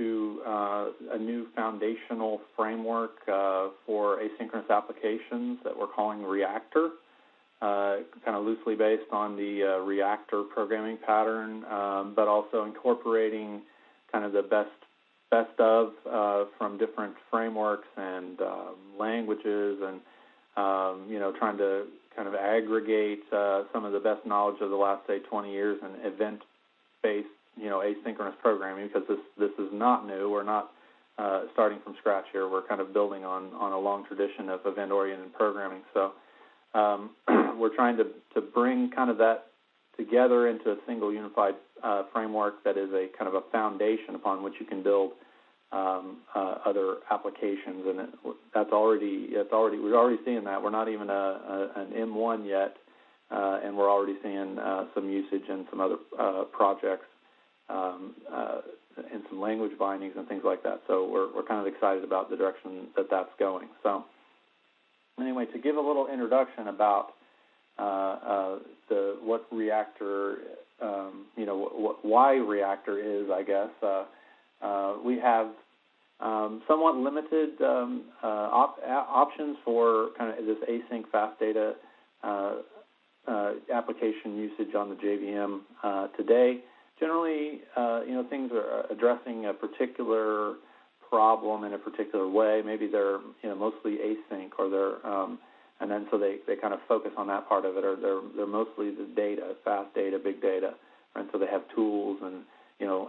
to a new foundational framework for asynchronous applications that we're calling Reactor, kind of loosely based on the Reactor programming pattern, but also incorporating kind of the best of from different frameworks and languages, and trying to kind of aggregate some of the best knowledge of the last, say, 20 years in event-based, asynchronous programming, because this is not new. We're not starting from scratch here. We're kind of building on a long tradition of event-oriented programming. So we're trying to bring kind of that together into a single unified framework that is a kind of a foundation upon which you can build other applications, and we're already seeing that. We're not even an M1 yet, and we're already seeing some usage in some other projects and some language bindings and things like that. So we're kind of excited about the direction that that's going. So anyway, to give a little introduction about what Reactor, why Reactor is, I guess. We have somewhat limited options for kind of this async fast data application usage on the JVM today. Generally, things are addressing a particular problem in a particular way. Maybe they're mostly async, or they're and then so they kind of focus on that part of it, or they're mostly the data, fast data, big data, and so they have tools and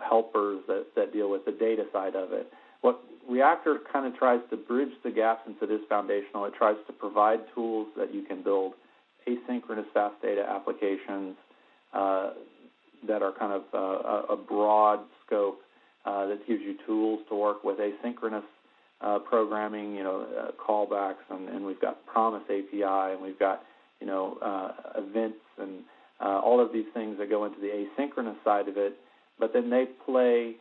helpers that deal with the data side of it. What Reactor kind of tries to bridge the gap, since it is foundational. It tries to provide tools that you can build asynchronous fast data applications that are kind of a broad scope that gives you tools to work with asynchronous programming, callbacks, and we've got Promise API, and we've got events, and all of these things that go into the asynchronous side of it. But then they play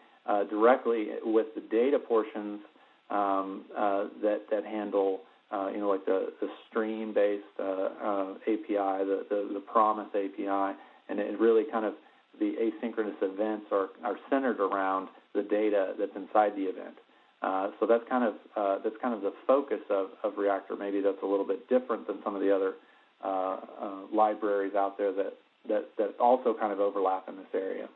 directly with the data portions that handle, like the stream-based API, the Promise API, and it really kind of, the asynchronous events are centered around the data that's inside the event. So that's kind of the focus of Reactor. Maybe that's a little bit different than some of the other libraries out there that also kind of overlap in this area.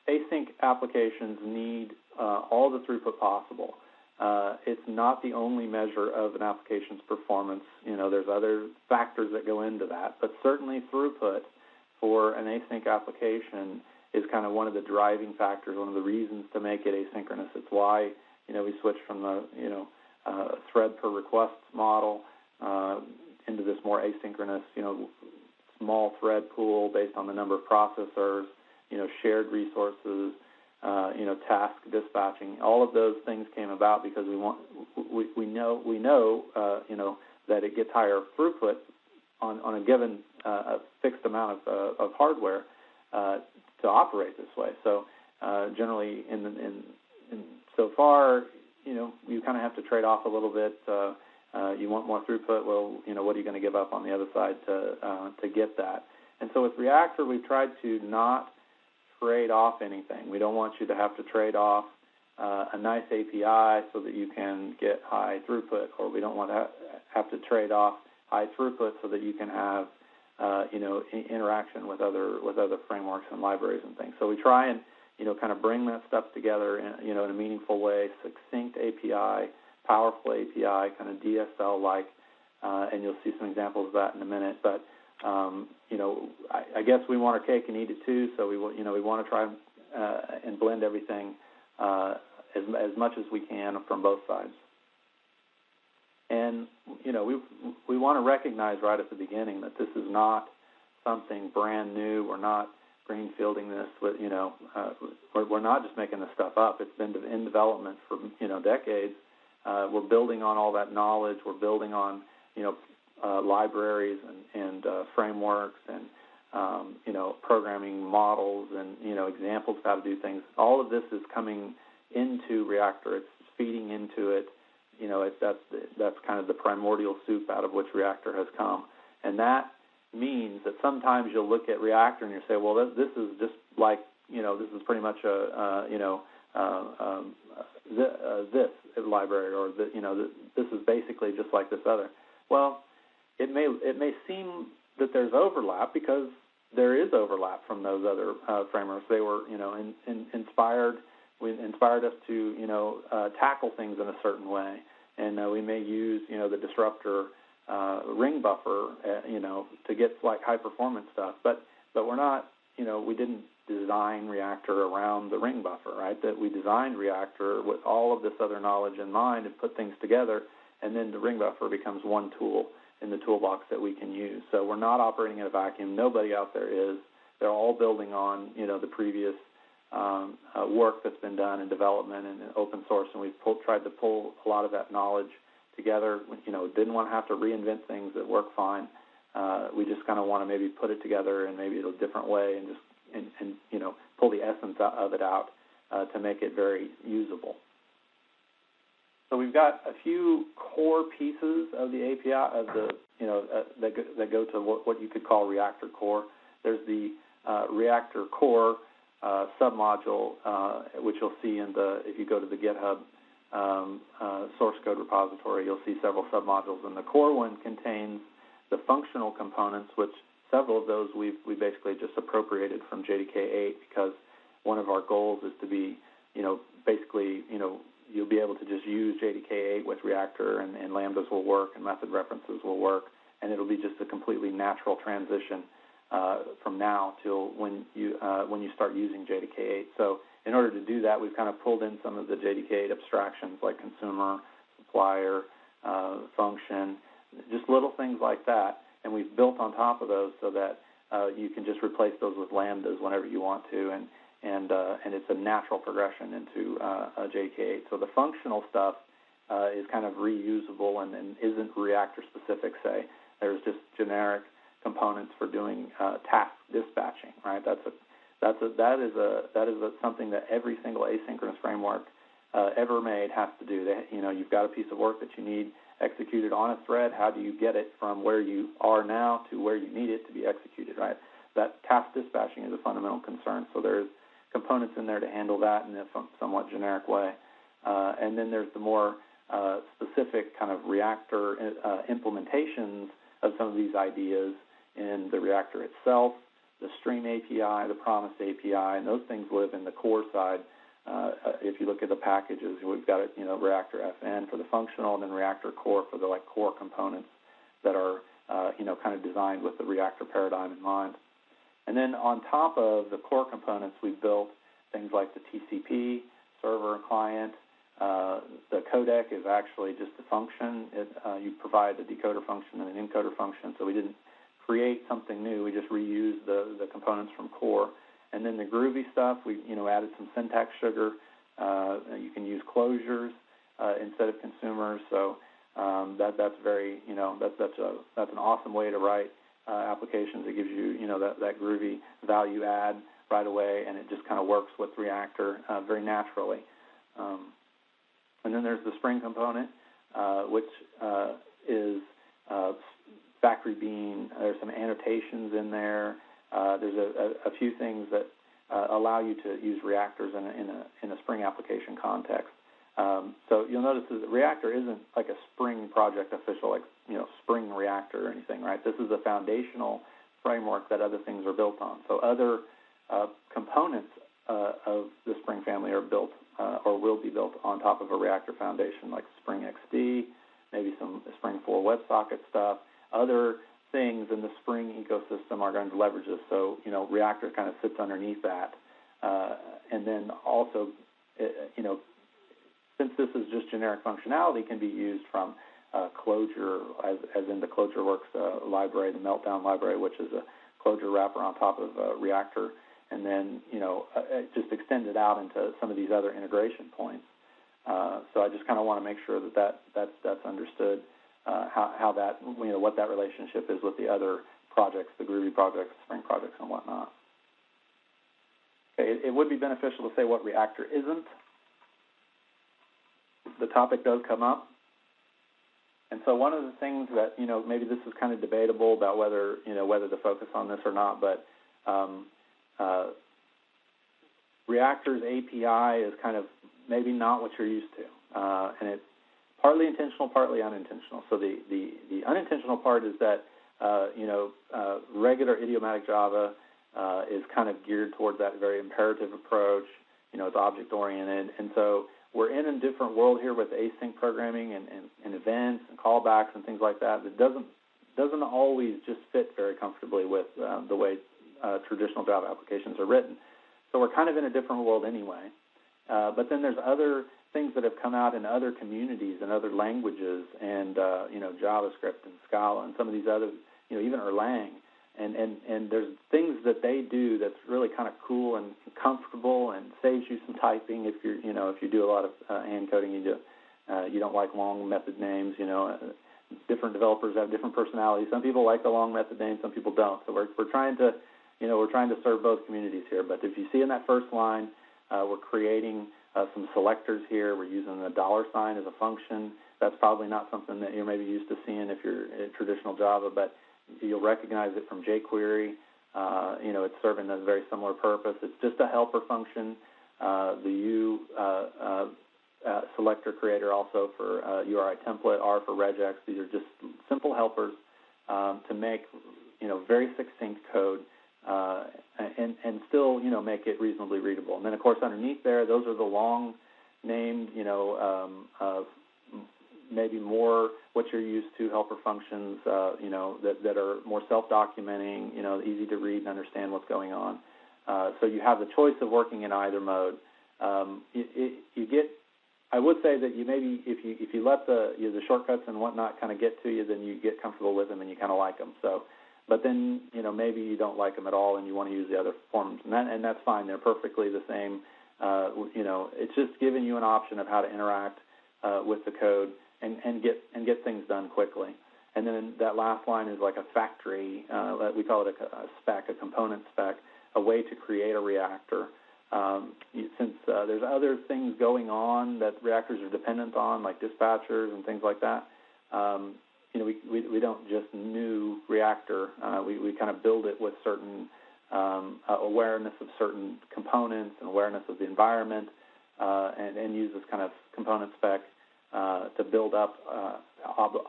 Async applications need all the throughput possible. It's not the only measure of an application's performance. There's other factors that go into that, but certainly throughput for an async application is kind of one of the driving factors, one of the reasons to make it asynchronous. It's why we switched from the thread per request model into this more asynchronous small thread pool based on the number of processors, shared resources, task dispatching. All of those things came about because we know that it gets higher throughput on a given fixed amount of hardware to operate this way. So generally, in so far, you kind of have to trade off a little bit. You want more throughput. Well, what are you going to give up on the other side to get that? And so with Reactor, we've tried to not trade off anything. We don't want you to have to trade off a nice API so that you can get high throughput, or we don't want to have to trade off high throughput so that you can have interaction with other frameworks and libraries and things. So we try and kind of bring that stuff together in a meaningful way, succinct API, powerful API, kind of DSL-like, and you'll see some examples of that in a minute. But I guess we want our cake and eat it too. So we want to try and blend everything as much as we can from both sides. And we want to recognize right at the beginning that this is not something brand new. We're not greenfielding this. We're not just making this stuff up. It's been in development for decades. We're building on all that knowledge. We're building on libraries and frameworks and programming models and examples of how to do things. All of this is coming into Reactor. It's feeding into it. That's kind of the primordial soup out of which Reactor has come. And that means that sometimes you'll look at Reactor and you say, well, this is just like this is pretty much this library, or this is basically just like this other. Well, it may seem that there's overlap because there is overlap from those other frameworks. They were inspired us to tackle things in a certain way, and we may use the disruptor ring buffer to get like high performance stuff, but we're not we didn't design Reactor around the ring buffer, right? That we designed Reactor with all of this other knowledge in mind and put things together, and then the ring buffer becomes one tool in the toolbox that we can use. So we're not operating in a vacuum. Nobody out there is. They're all building on the previous work that's been done in development and in open source, and we've tried to pull a lot of that knowledge together. Didn't want to have to reinvent things that work fine. We just kind of want to maybe put it together in maybe a different way and just pull the essence of it out to make it very usable. So we've got a few core pieces of the API that go to what you could call Reactor core. There's the Reactor core submodule, which you'll see if you go to the GitHub source code repository, you'll see several submodules, and the core one contains the functional components, which several of those we basically just appropriated from JDK8, because one of our goals is to be, basically, you'll be able to just use JDK8 with Reactor, and lambdas will work, and method references will work, and it'll be just a completely natural transition from now till when you start using JDK8. So in order to do that, we've kind of pulled in some of the JDK8 abstractions like consumer, supplier, function, just little things like that, and we've built on top of those so that you can just replace those with lambdas whenever you want to, and it's a natural progression into JDK8. So the functional stuff is kind of reusable and isn't Reactor specific. Say there's just generic components for doing task dispatching, right? That is something that every single asynchronous framework ever made has to do. You've got a piece of work that you need executed on a thread. How do you get it from where you are now to where you need it to be executed, right? That task dispatching is a fundamental concern. So there's components in there to handle that in a somewhat generic way. And then there's the more specific kind of Reactor implementations of some of these ideas in the Reactor itself, the Stream API, the Promise API, and those things live in the core side. If you look at the packages, we've got Reactor FN for the functional, and then Reactor core for the core components that are kind of designed with the Reactor paradigm in mind. And then on top of the core components, we've built things like the TCP server and client. The codec is actually just a function. You provide a decoder function and an encoder function, so we didn't create something new. We just reused the components from core. And then the groovy stuff, we added some syntax sugar. You can use closures instead of consumers. So that's very that's an awesome way to write applications. It gives you that groovy value add right away, and it just kind of works with Reactor very naturally. And then there's the Spring component, which is factory bean. There's some annotations in there. There's a few things that allow you to use reactors in a Spring application context. So you'll notice that Reactor isn't like a Spring project official, like Spring Reactor or anything, right? This is a foundational framework that other things are built on. So other components of the Spring family are built or will be built on top of a Reactor foundation, like Spring XD, maybe some Spring 4 WebSocket stuff. Other things in the Spring ecosystem are going to leverage this. So, Reactor kind of sits underneath that. And then also, since this is just generic functionality, can be used from Clojure, as in the ClojureWorks library, the Meltdown library, which is a Clojure wrapper on top of Reactor, and then, just extend it out into some of these other integration points. So I just kind of want to make sure that's understood. How that, what that relationship is with the other projects, the Groovy projects, Spring projects, and whatnot. Okay, it would be beneficial to say what Reactor isn't. The topic does come up. And so one of the things that, maybe this is kind of debatable about whether to focus on this or not, but Reactor's API is kind of maybe not what you're used to, and it's partly intentional, partly unintentional. So the unintentional part is that regular idiomatic Java is kind of geared towards that very imperative approach. It's object-oriented, and so we're in a different world here with async programming and events and callbacks and things like that. That doesn't always just fit very comfortably with the way traditional Java applications are written. So we're kind of in a different world anyway. But then there's other things that have come out in other communities and other languages, and JavaScript and Scala and some of these other, even Erlang. And there's things that they do that's really kind of cool and comfortable and saves you some typing if you do a lot of hand coding. You don't like long method names. Different developers have different personalities. Some people like the long method names, some people don't. So we're trying to serve both communities here. But if you see in that first line, we're creating some selectors here. We're using the $sign as a function. That's probably not something that you're maybe used to seeing if you're in traditional Java, but you'll recognize it from jQuery. It's serving a very similar purpose. It's just a helper function. The U selector creator also for URI template, R for regex. These are just simple helpers to make very succinct code and still make it reasonably readable. And then of course underneath there, those are the long named maybe more what you're used to, helper functions, that are more self-documenting, easy to read and understand what's going on. So you have the choice of working in either mode. I would say that you maybe, if you let the shortcuts and whatnot kind of get to you, then you get comfortable with them and you kind of like them. So, but then maybe you don't like them at all and you want to use the other forms, and that's fine. They're perfectly the same. It's just giving you an option of how to interact with the code and get things done quickly. And then that last line is like a factory. We call it a spec, a component spec, a way to create a reactor. Since there's other things going on that reactors are dependent on, like dispatchers and things like that, we don't just new reactor. We kind of build it with certain awareness of certain components and awareness of the environment, and use this kind of component spec to build up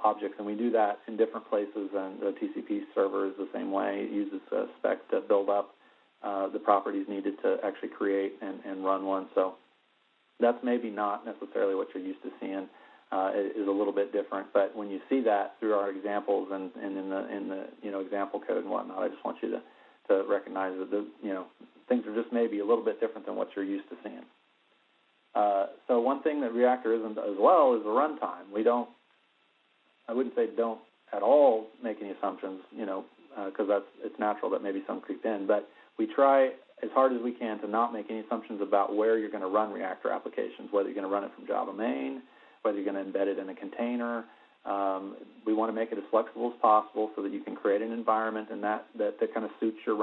objects. And we do that in different places, and the TCP server is the same way. It uses a spec to build up the properties needed to actually create and run one. So that's maybe not necessarily what you're used to seeing. It is a little bit different, but when you see that through our examples and in the example code and whatnot, I just want you to recognize that things are just maybe a little bit different than what you're used to seeing. So one thing that Reactor isn't as well is the runtime. I wouldn't say don't at all make any assumptions, because it's natural that maybe some creep in, but we try as hard as we can to not make any assumptions about where you're going to run Reactor applications, whether you're going to run it from Java main, whether you're going to embed it in a container. We want to make it as flexible as possible so that you can create an environment and that kind of suits your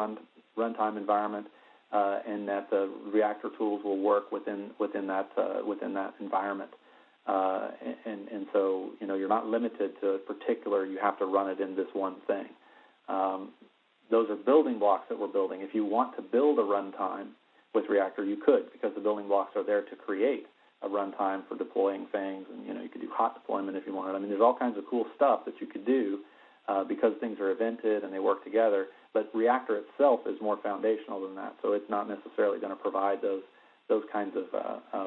runtime environment, and that the Reactor tools will work within that environment. And so you're not limited to a particular. You have to run it in this one thing. Those are building blocks that we're building. If you want to build a runtime with Reactor, you could, because the building blocks are there to create a runtime for deploying things, and you could do hot deployment if you wanted. I mean, there's all kinds of cool stuff that you could do because things are evented and they work together. But Reactor itself is more foundational than that, so it's not necessarily going to provide those kinds of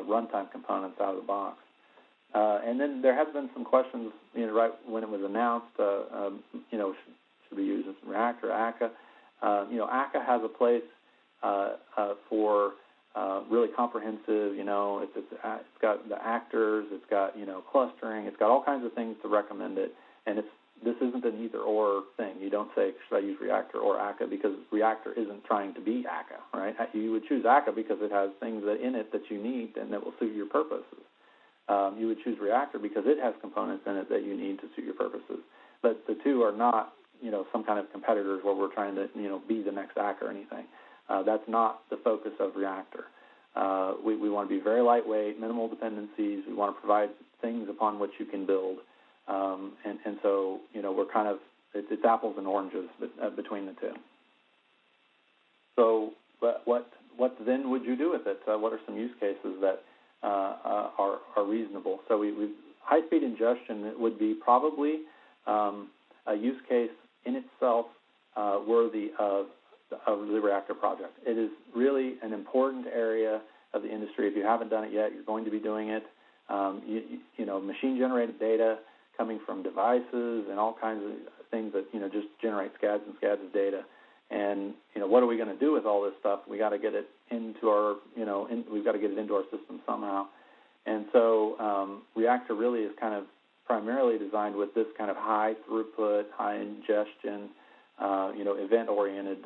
runtime components out of the box. And then there have been some questions, right when it was announced, should we use Reactor, akka? Akka has a place for really comprehensive, it's got the actors, it's got, clustering, it's got all kinds of things to recommend it. And this isn't an either-or thing. You don't say, should I use Reactor or akka, because Reactor isn't trying to be akka, right? You would choose akka because it has things in it that you need and that will suit your purposes. You would choose Reactor because it has components in it that you need to suit your purposes. But the two are not, some kind of competitors where we're trying to, be the next akka or anything. That's not the focus of Reactor. We want to be very lightweight, minimal dependencies. We want to provide things upon which you can build. And so, we're kind of, it's apples and oranges between the two. So what what then would you do with it? What are some use cases that are reasonable? So high-speed ingestion would be probably a use case in itself worthy of the Reactor project. It is really an important area of the industry. If you haven't done it yet, you're going to be doing it. Machine-generated data coming from devices and all kinds of things that, just generate scads and scads of data. And, what are we going to do with all this stuff? We got to get it into our, we've got to get it into our system somehow. And so Reactor really is kind of primarily designed with this kind of high throughput, high ingestion, event-oriented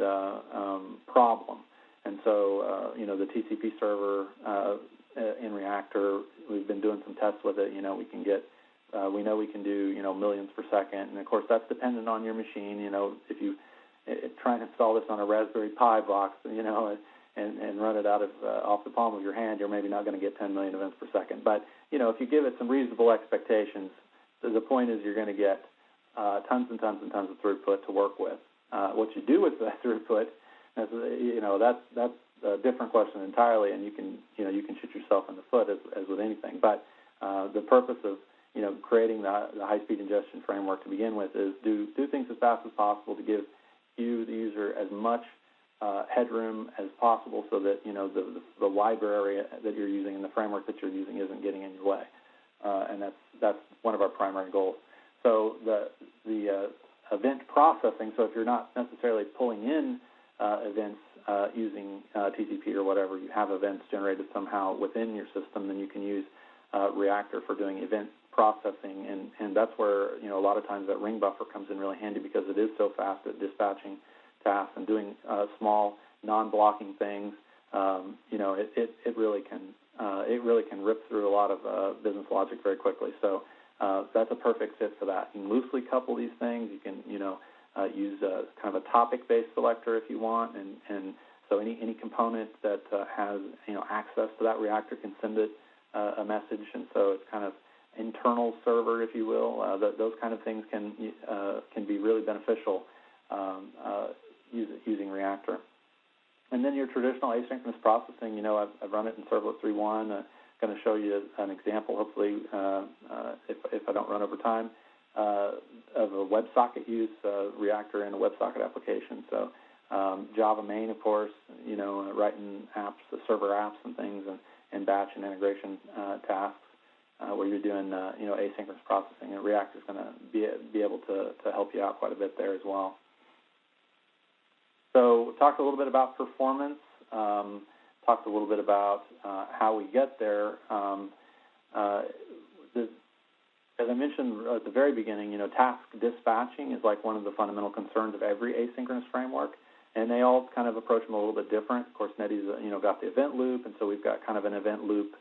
problem. And so, the TCP server in Reactor, we've been doing some tests with it. We can get, we know we can do, millions per second. And, of course, that's dependent on your machine. If you try and install this on a Raspberry Pi box, and run it out of off the palm of your hand, you're maybe not going to get 10 million events per second. But, if you give it some reasonable expectations, the point is you're going to get tons and tons and tons of throughput to work with. What you do with that throughput, that's a different question entirely, and you can shoot yourself in the foot as with anything. But the purpose of creating the high-speed ingestion framework to begin with is do things as fast as possible to give you, the user, as much headroom as possible, so that the library that you're using and the framework that you're using isn't getting in your way, and that's one of our primary goals. So the event processing. So if you're not necessarily pulling in events using TCP or whatever, you have events generated somehow within your system, then you can use Reactor for doing event processing, and that's where a lot of times that ring buffer comes in really handy, because it is so fast at dispatching tasks and doing small non-blocking things. It really can rip through a lot of business logic very quickly. So that's a perfect fit for that. You can loosely couple these things. You can use kind of a topic-based selector if you want, and so any component that has access to that Reactor can send it a message, and so it's kind of internal server, if you will. Those kind of things can be really beneficial using Reactor. And then your traditional asynchronous processing, I've run it in Servlet 3.1. I'm going to show you an example, hopefully, if I don't run over time, of a WebSocket use, Reactor in a WebSocket application. So Java main, of course, writing apps, server apps and things, and batch and integration tasks where you're doing, asynchronous processing. And Reactor is going to be able to help you out quite a bit there as well. So we talked a little bit about performance, talked a little bit about how we get there. As I mentioned at the very beginning, task dispatching is like one of the fundamental concerns of every asynchronous framework, and they all kind of approach them a little bit different. Of course, Netty's got the event loop, and so we've got kind of an event loop,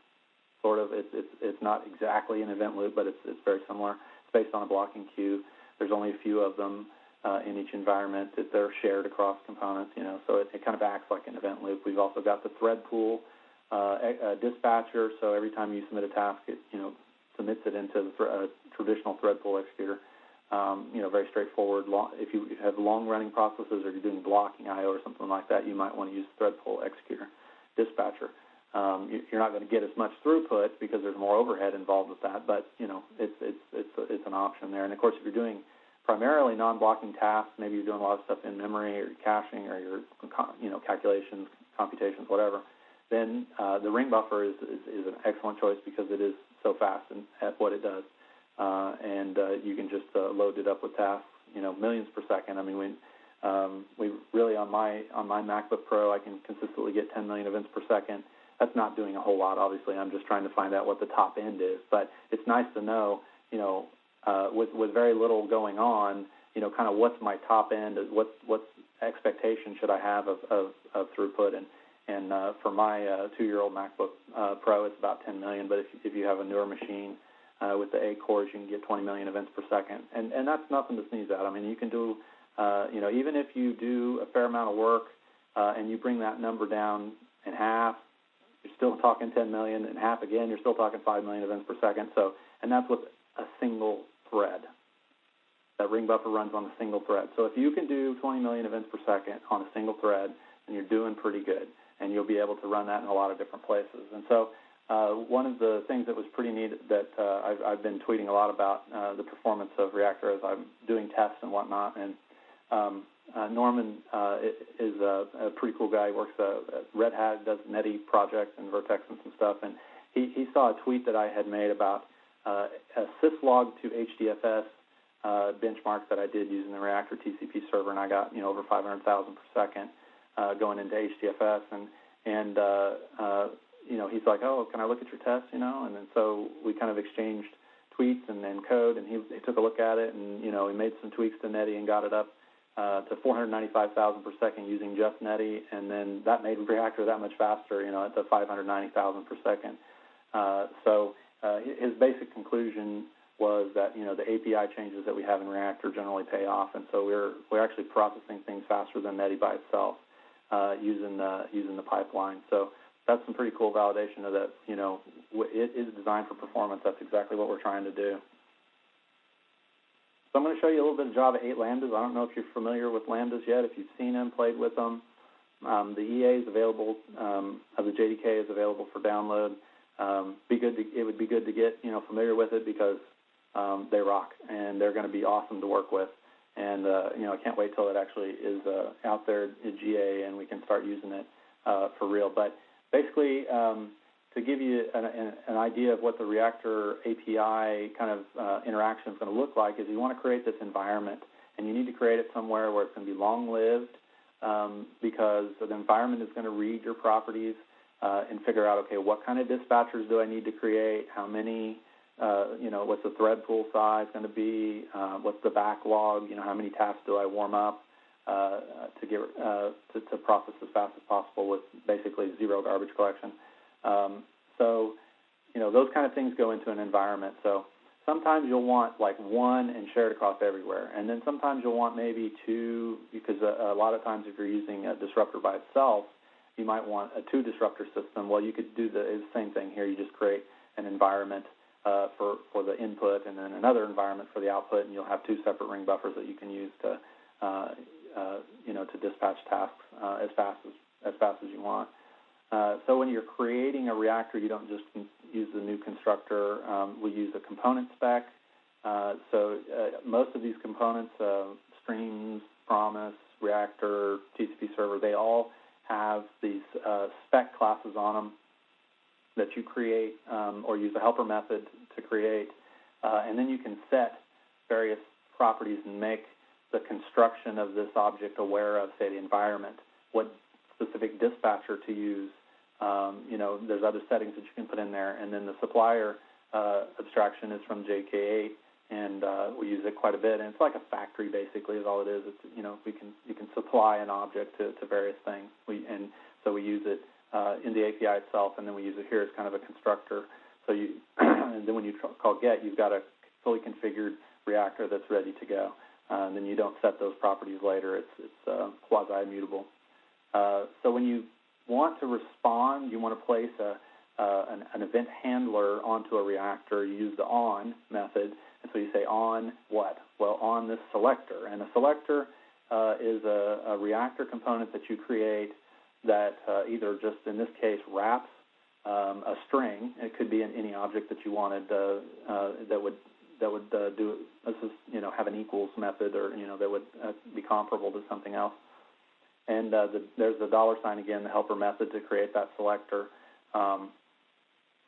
sort of. It's not exactly an event loop, but it's very similar. It's based on a blocking queue. There's only a few of them in each environment that they're shared across components, so it kind of acts like an event loop. We've also got the thread pool dispatcher, so every time you submit a task, it submits it into a traditional thread pool executor. Very straightforward. If you have long-running processes or you're doing blocking I/O or something like that, you might want to use thread pool executor dispatcher. You're not going to get as much throughput because there's more overhead involved with that, but it's an option there. And of course, if you're doing primarily non-blocking tasks, maybe you're doing a lot of stuff in memory or caching or your calculations, computations, whatever, then the ring buffer is an excellent choice because it is so fast at what it does, and you can just load it up with tasks, millions per second. I mean, we really on my MacBook Pro, I can consistently get 10 million events per second. That's not doing a whole lot, obviously. I'm just trying to find out what the top end is, but it's nice to know, with very little going on, kind of what's my top end, what expectation should I have of throughput, and for my 2-year-old MacBook Pro, it's about 10 million, but if you have a newer machine with the 8 cores, you can get 20 million events per second, and that's nothing to sneeze at. I mean, you can do, even if you do a fair amount of work and you bring that number down in half, you're still talking 10 million, and half again, you're still talking 5 million events per second. So, and that's with a single thread. That ring buffer runs on a single thread. So if you can do 20 million events per second on a single thread, then you're doing pretty good. and you'll be able to run that in a lot of different places. And so one of the things that was pretty neat that I've been tweeting a lot about the performance of Reactor as I'm doing tests and whatnot, and Norman is a pretty cool guy. He works at Red Hat, does Netty projects and Vertex and some stuff, and he saw a tweet that I had made about a syslog to HDFS benchmark that I did using the Reactor TCP server, and I got over 500,000 per second going into HDFS, and he's like, oh, can I look at your test, and then so we kind of exchanged tweets and then code, and he took a look at it, and he made some tweaks to Netty and got it up to 495,000 per second using just Netty, and then that made Reactor that much faster, at the 590,000 per second. So his basic conclusion was that the API changes that we have in Reactor generally pay off, and so we're actually processing things faster than Netty by itself using the pipeline. So that's some pretty cool validation of that. It is designed for performance. That's exactly what we're trying to do. So I'm going to show you a little bit of Java 8 Lambdas. I don't know if you're familiar with Lambdas yet, if you've seen them, played with them. The EA is available, the JDK is available for download. It would be good to get familiar with it because they rock and they're going to be awesome to work with. And I can't wait till it actually is out there in GA and we can start using it for real. But basically, to give you an idea of what the Reactor API kind of interaction is going to look like, is you want to create this environment, and you need to create it somewhere where it's going to be long-lived, because the environment is going to read your properties and figure out, okay, what kind of dispatchers do I need to create, how many, what's the thread pool size going to be, what's the backlog, how many tasks do I warm up to get to process as fast as possible with basically zero garbage collection. So those kind of things go into an environment. So sometimes you'll want like one and share it across everywhere, and then sometimes you'll want maybe two, because a lot of times if you're using a disruptor by itself, you might want a two-disruptor system. Well, you could do the same thing here. You just create an environment for the input and then another environment for the output, and you'll have two separate ring buffers that you can use to dispatch tasks as fast as you want. So when you're creating a Reactor, you don't just use the new constructor. We use a component spec. So most of these components, streams, promise, Reactor, TCP server, they all have these spec classes on them that you create or use a helper method to create. And then you can set various properties and make the construction of this object aware of, say, the environment, what specific dispatcher to use. There's other settings that you can put in there, and then the supplier abstraction is from JK8, and we use it quite a bit. And it's like a factory, basically, is all it is. It's you can supply an object to various things, so we use it in the API itself, and then we use it here as kind of a constructor. So and then when you call get, you've got a fully configured Reactor that's ready to go. And then you don't set those properties later. It's quasi-immutable. So when you want to respond, you want to place an event handler onto a Reactor, you use the on method, and so you say on what? Well, on this selector. And a selector is a Reactor component that you create that either just, in this case, wraps a string. It could be in any object that you wanted that would do, this is, have an equals method, or, that would be comparable to something else. And there's the $ again, the helper method to create that selector.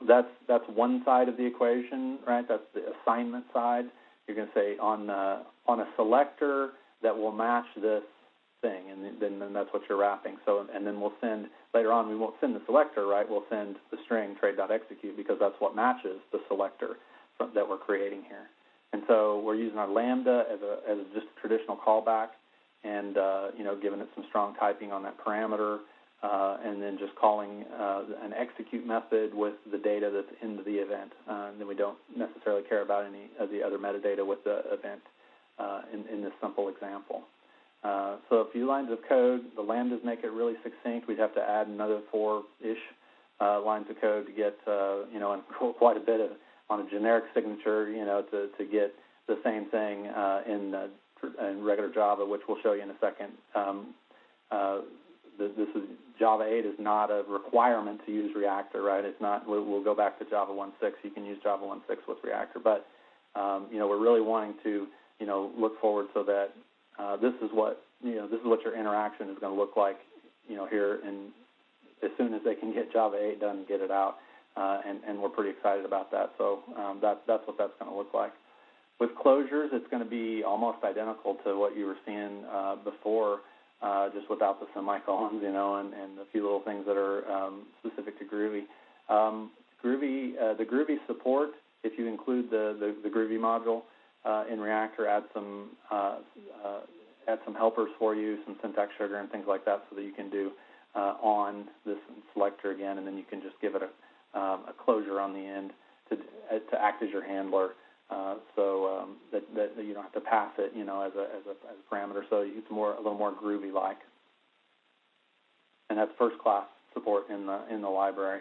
That's one side of the equation, right? That's the assignment side. You're going to say on a selector that will match this thing, and then that's what you're wrapping. So, and then we'll send, later on, we won't send the selector, right? We'll send the string trade.execute, because that's what matches the selector that we're creating here. And so we're using our Lambda as just a traditional callback, and giving it some strong typing on that parameter, and then just calling an execute method with the data that's into the event. And then we don't necessarily care about any of the other metadata with the event in this simple example. So a few lines of code. The Lambdas make it really succinct. We'd have to add another 4-ish lines of code to get, and quite a bit on a generic signature, to get the same thing in regular Java, which we'll show you in a second. This is Java 8 is not a requirement to use Reactor, right? It's not. We'll go back to Java 1.6. You can use Java 1.6 with Reactor, but we're really wanting to look forward so that this is what your interaction is going to look like here, and as soon as they can get Java 8 done and get it out, and we're pretty excited about that. So that's what that's going to look like. With closures, it's going to be almost identical to what you were seeing before, just without the semicolons, and a few little things that are specific to Groovy. The Groovy support, if you include the Groovy module in Reactor, add some helpers for you, some syntax sugar and things like that, so that you can do on this selector again, and then you can just give it a closure on the end to act as your handler, so that you don't have to pass it, as a parameter. So it's a little more Groovy-like, and that's first-class support in the library.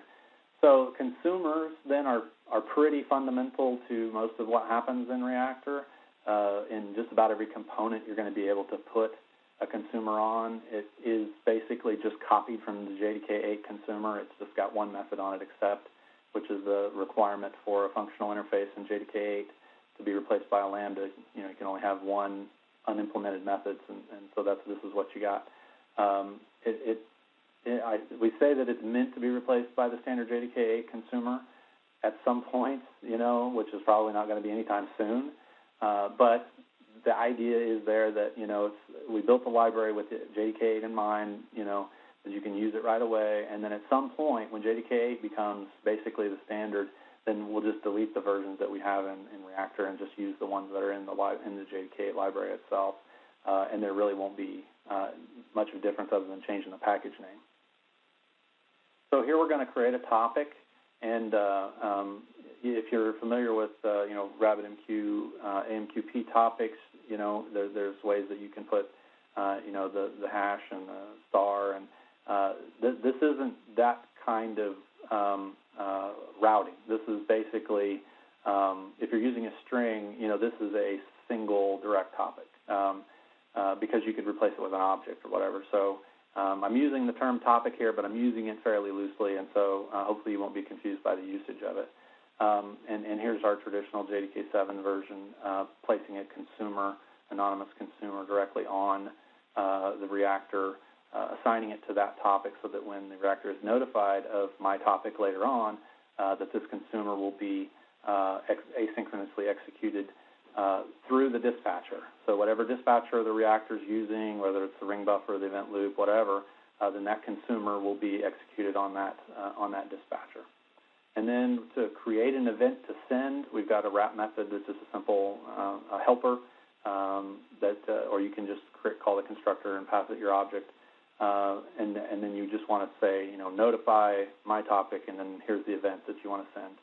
So consumers then are pretty fundamental to most of what happens in Reactor. In just about every component, you're going to be able to put a consumer on. It is basically just copied from the JDK8 consumer. It's just got one method on it, except, which is the requirement for a functional interface in JDK8 to be replaced by a Lambda. You can only have one unimplemented methods, and so this is what you got. We say that it's meant to be replaced by the standard JDK8 consumer at some point, which is probably not going to be anytime soon. But the idea is there that, we built the library with JDK8 in mind, that you can use it right away. And then at some point, when JDK8 becomes basically the standard, then we'll just delete the versions that we have in Reactor and just use the ones that are in the JDK8 library itself. And there really won't be much of a difference other than changing the package name. So here we're going to create a topic, and if you're familiar with RabbitMQ, AMQP topics, there's ways that you can put the hash and the star, and this isn't that kind of routing. This is basically, if you're using a string, this is a single direct topic, because you could replace it with an object or whatever. So I'm using the term topic here, but I'm using it fairly loosely, and so hopefully you won't be confused by the usage of it. And here's our traditional JDK7 version, placing a anonymous consumer directly on the Reactor, assigning it to that topic so that when the Reactor is notified of my topic later on, that this consumer will be asynchronously executed through the dispatcher. So whatever dispatcher the Reactor is using, whether it's the ring buffer, the event loop, whatever, then that consumer will be executed on that dispatcher. And then to create an event to send, we've got a wrap method that's just a simple helper or you can just call the constructor and pass it your object. And then you just want to say, notify my topic, and then here's the event that you want to send.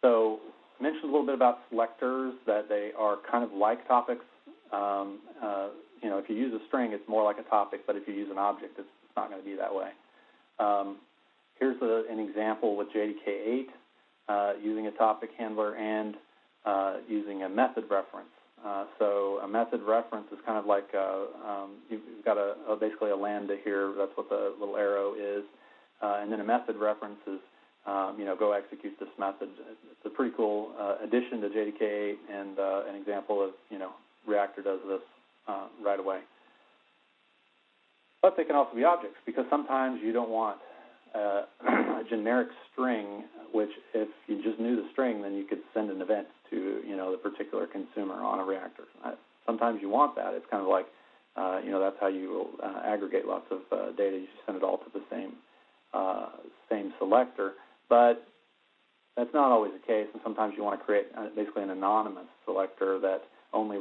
So I mentioned a little bit about selectors, that they are kind of like topics. If you use a string, it's more like a topic, but if you use an object, it's not going to be that way. Here's an example with JDK8, using a topic handler and using a method reference. So a method reference is kind of like you've got basically a lambda here. That's what the little arrow is. And then a method reference is, go execute this method. It's a pretty cool addition to JDK8 and an example of, Reactor does this right away. But they can also be objects, because sometimes you don't want a generic string, which if you just knew the string, then you could send an event to, the particular consumer on a Reactor. Sometimes you want that. It's kind of like, that's how you aggregate lots of data. You send it all to the same selector. But that's not always the case, and sometimes you want to create basically an anonymous selector that only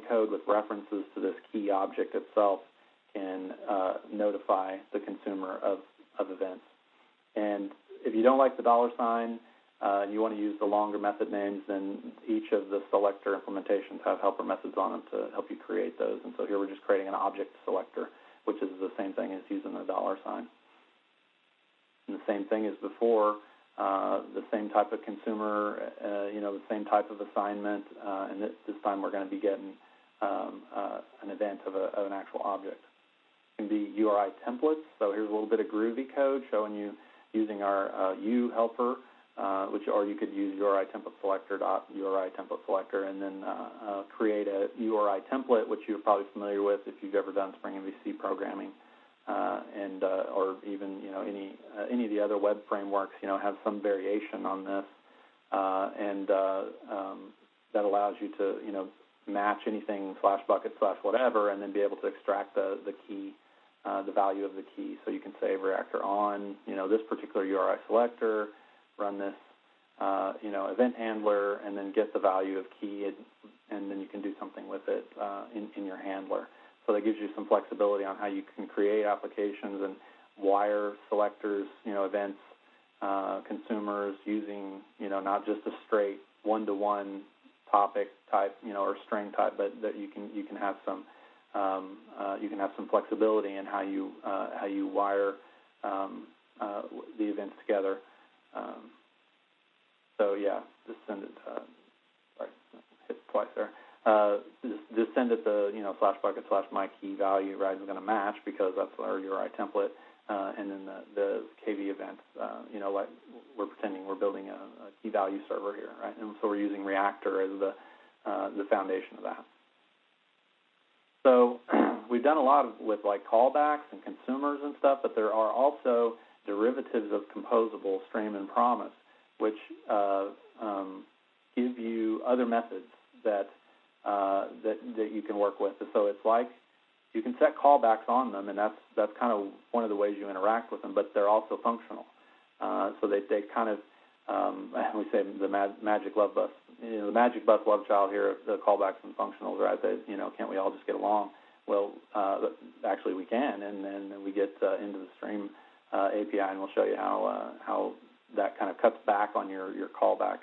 code with references to this key object itself can notify the consumer of events. And if you don't like the $sign, and you want to use the longer method names, then each of the selector implementations have helper methods on them to help you create those. And so here we're just creating an object selector, which is the same thing as using the $sign. And the same thing as before, the same type of consumer, the same type of assignment, and this time we're going to be getting an event of an actual object. It can be URI templates. So here's a little bit of Groovy code showing you using our U helper, or you could use URI template selector .URI template selector, and then create a URI template, which you're probably familiar with if you've ever done Spring MVC programming, or even any of the other web frameworks have some variation on this, and that allows you to match anything /bucket /whatever, and then be able to extract the key, the value of the key. So you can say Reactor on this particular URI selector, run this event handler, and then get the value of key, and then you can do something with it in your handler. So that gives you some flexibility on how you can create applications and wire selectors, events, consumers using not just a straight one-to-one topic type, or string type, but that you can have some flexibility in how you wire the events together. So yeah, just send it. Sorry, hit twice there. Just send it the /bucket /my key value, right? Is going to match because that's our URI template, and then the KV events. Like we're pretending we're building a key value server here, right? And so we're using Reactor as the foundation of that. So we've done a lot with like callbacks and consumers and stuff, but there are also derivatives of composable, stream, and promise, which give you other methods that you can work with. So it's like you can set callbacks on them, and that's kind of one of the ways you interact with them. But they're also functional. So they kind of we say the magic love bus, the magic bus love child here of the callbacks and functionals, right? That can't we all just get along? Well, actually we can, and then we get into the stream API, and we'll show you how that kind of cuts back on your callback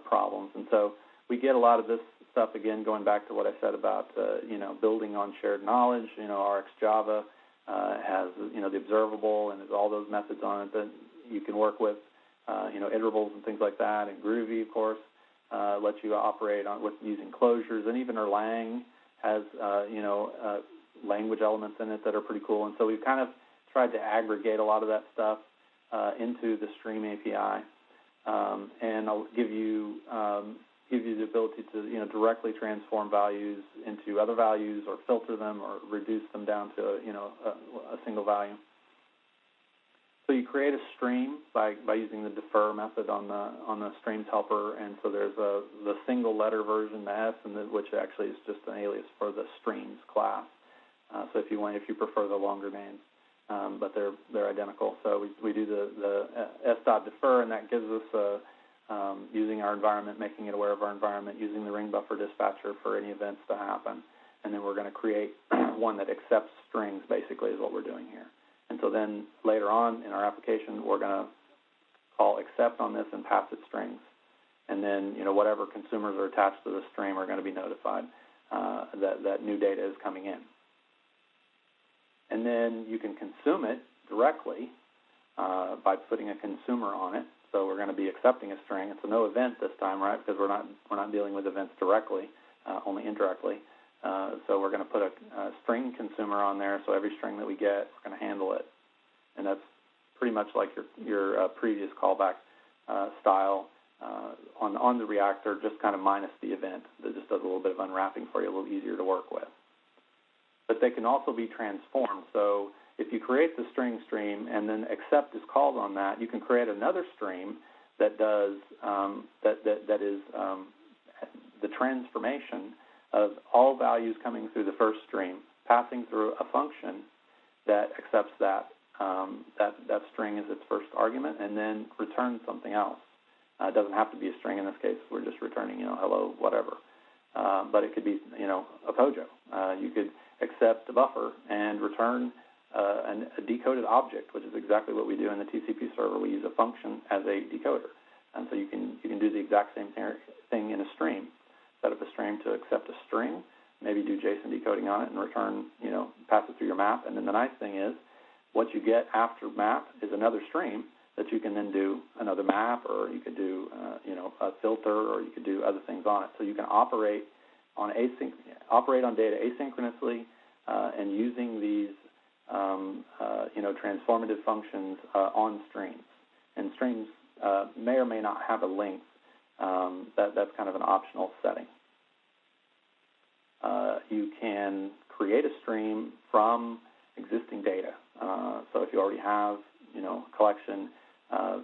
problems. And so we get a lot of this stuff, again, going back to what I said about, building on shared knowledge. RxJava has, the observable, and there's all those methods on it that you can work with, iterables and things like that. And Groovy, of course, lets you operate with using closures. And even Erlang has, language elements in it that are pretty cool. And so we've kind of tried to aggregate a lot of that stuff into the Stream API, and I'll give you the ability to directly transform values into other values, or filter them, or reduce them down to a single value. So you create a stream by using the defer method on the streams helper, and so there's the single letter version, the S, which actually is just an alias for the streams class. So if you prefer the longer names. But they're identical. So we do the s.defer, and that gives us using our environment, making it aware of our environment, using the ring buffer dispatcher for any events to happen, and then we're going to create one that accepts strings. Basically, is what we're doing here. And so then later on in our application, we're going to call accept on this and pass it strings, and then whatever consumers are attached to the stream are going to be notified that new data is coming in. And then you can consume it directly by putting a consumer on it. So we're going to be accepting a string. It's a no event this time, right? Because we're not dealing with events directly, only indirectly. So we're going to put a string consumer on there. So every string that we get, we're going to handle it, and that's pretty much like your previous callback style on the Reactor, just kind of minus the event. That just does a little bit of unwrapping for you, a little easier to work with. But they can also be transformed. So if you create the string stream and then accept is called on that, you can create another stream that does that is the transformation of all values coming through the first stream, passing through a function that accepts that string as its first argument, and then returns something else. It doesn't have to be a string in this case. We're just returning hello whatever. But it could be a POJO. You could accept a buffer and return a decoded object, which is exactly what we do in the TCP server. We use a function as a decoder, and so you can do the exact same thing in a stream. Set up a stream to accept a string, maybe do JSON decoding on it, and return, pass it through your map. And then the nice thing is, what you get after map is another stream that you can then do another map, or you could do a filter, or you could do other things on it. So you can operate on operate on data asynchronously and using these transformative functions on streams. And streams may or may not have a length. That's kind of an optional setting. You can create a stream from existing data. So if you already have, a collection,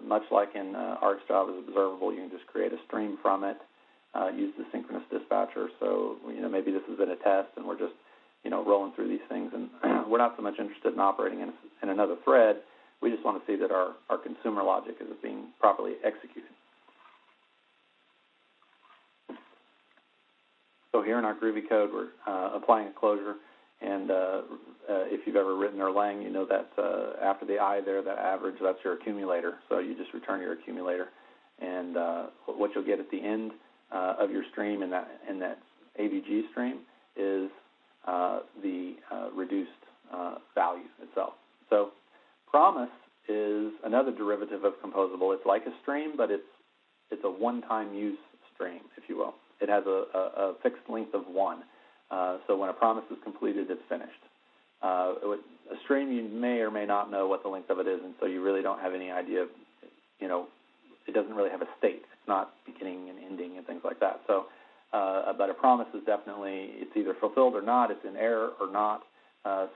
much like in ArcsJava's observable, you can just create a stream from it, use the synchronous dispatcher. So, maybe this has been a test and we're just, rolling through these things, and we're not so much interested in operating in another thread. We just want to see that our consumer logic is being properly executed. So here in our Groovy code, we're applying a closure, and if you've ever written Erlang, you know that after the I there, that average, that's your accumulator. So you just return your accumulator, and what you'll get at the end of your stream in that AVG stream is the reduced value itself. So promise is another derivative of composable. It's like a stream, but it's a one-time use stream, if you will. It has a fixed length of 1. So when a promise is completed, it's finished. A stream, you may or may not know what the length of it is, and so you really don't have any idea. It doesn't really have a state. It's not beginning and ending and things like that. So, but a promise is definitely, it's either fulfilled or not. It's in error or not.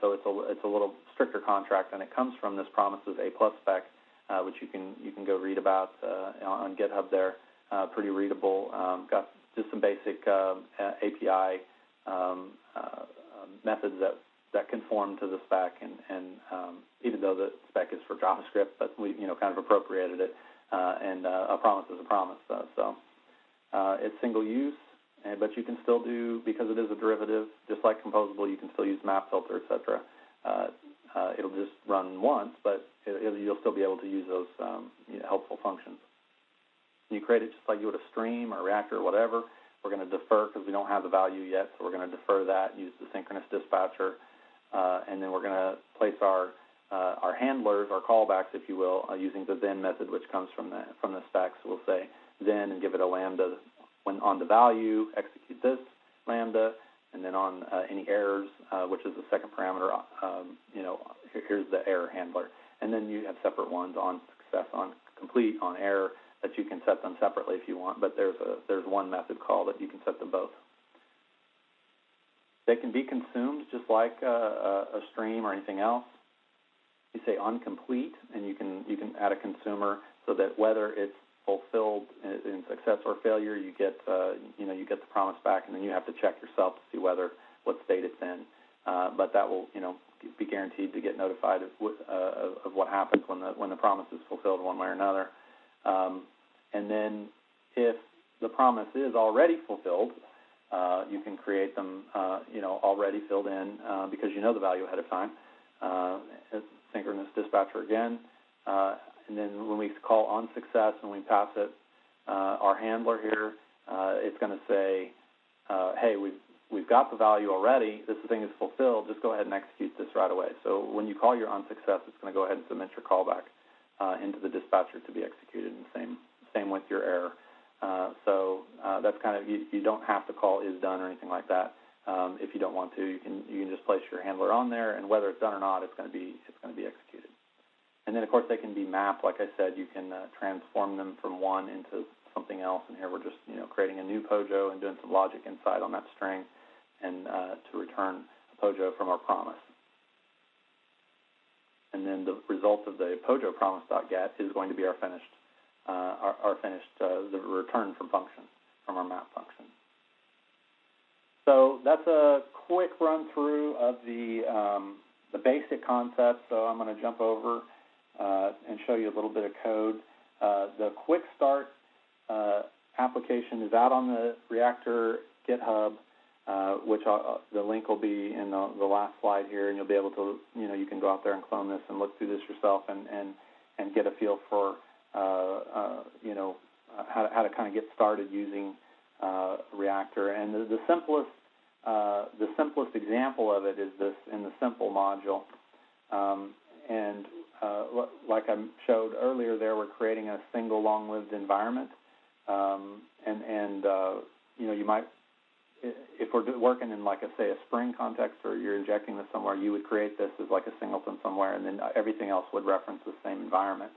So it's a little stricter contract, and it comes from this promises A+ spec, which you can go read about on GitHub there. Pretty readable. Got just some basic API methods that conform to the spec, and even though the spec is for JavaScript, but we kind of appropriated it, and a promise is a promise. So it's single use, but you can still do, because it is a derivative, just like composable, you can still use map filter, etc. It'll just run once, but you'll still be able to use those helpful functions. You create it just like you would a stream or a reactor or whatever. We're going to defer because we don't have the value yet, so we're going to defer that, use the synchronous dispatcher, and then we're going to place our handlers, our callbacks, if you will, using the then method, which comes from the spec. So we'll say then and give it a lambda when on the value, execute this lambda, and then on any errors, which is the second parameter, here's the error handler. And then you have separate ones on success, on complete, on error, that you can set them separately if you want, but there's one method call that you can set them both. They can be consumed just like a stream or anything else. You say on complete, and you can add a consumer so that whether it's fulfilled in success or failure, you get you get the promise back, and then you have to check yourself to see what state it's in. But that will be guaranteed to get notified of what happens when the promise is fulfilled one way or another. And then if the promise is already fulfilled, you can create them, already filled in because you know the value ahead of time. Synchronous dispatcher again. And then when we call on success and we pass it our handler here, it's going to say, hey, we've got the value already. This thing is fulfilled. Just go ahead and execute this right away. So when you call your on success, it's going to go ahead and submit your callback into the dispatcher to be executed, and same with your error. So that's kind of, you don't have to call is done or anything like that. If you don't want to, you can just place your handler on there, and whether it's done or not, it's going to be executed. And then of course they can be mapped. Like I said, you can transform them from one into something else. And here we're just creating a new POJO and doing some logic inside on that string, and to return a POJO from our promise. And then the result of the POJO promise.get is going to be our finished, the return from our map function. So that's a quick run through of the basic concepts. So I'm going to jump over and show you a little bit of code. The quick start application is out on the Reactor GitHub, which the link will be in the last slide here, and you'll be able to, you can go out there and clone this and look through this yourself and get a feel for, how to kind of get started using Reactor. And the simplest example of it is this in the simple module. Like I showed earlier there, we're creating a single long-lived environment. You might, if we're working in like say a Spring context, or you're injecting this somewhere, you would create this as like a singleton somewhere, and then everything else would reference the same environment.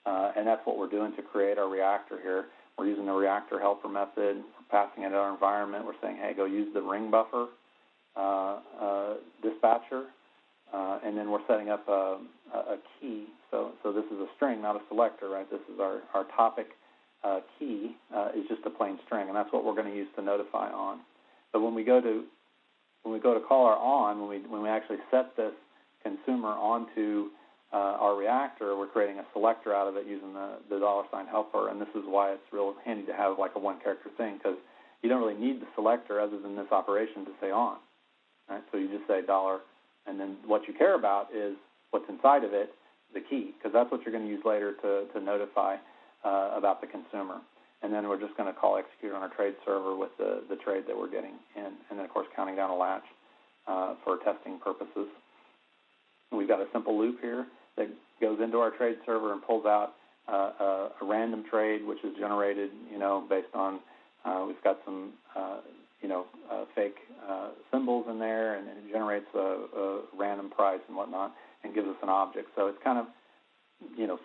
And that's what we're doing to create our reactor here. We're using the reactor helper method, we're passing it to our environment. We're saying, hey, go use the ring buffer dispatcher, and then we're setting up a key. So this is a string, not a selector, right? This is our topic key is just a plain string, and that's what we're going to use to notify on. But when we go to call our on, when we actually set this consumer onto our reactor, we're creating a selector out of it using the $ helper, and this is why it's real handy to have like a one-character thing, because you don't really need the selector other than this operation to say on. Right? So you just say $, and then what you care about is what's inside of it, the key, because that's what you're going to use later to notify about the consumer. And then we're just going to call execute on our trade server with the trade that we're getting in, and then, of course, counting down a latch for testing purposes. And we've got a simple loop here that goes into our trade server and pulls out a random trade, which is generated, based on we've got some, fake symbols in there, and it generates a random price and whatnot and gives us an object. So it's kind of,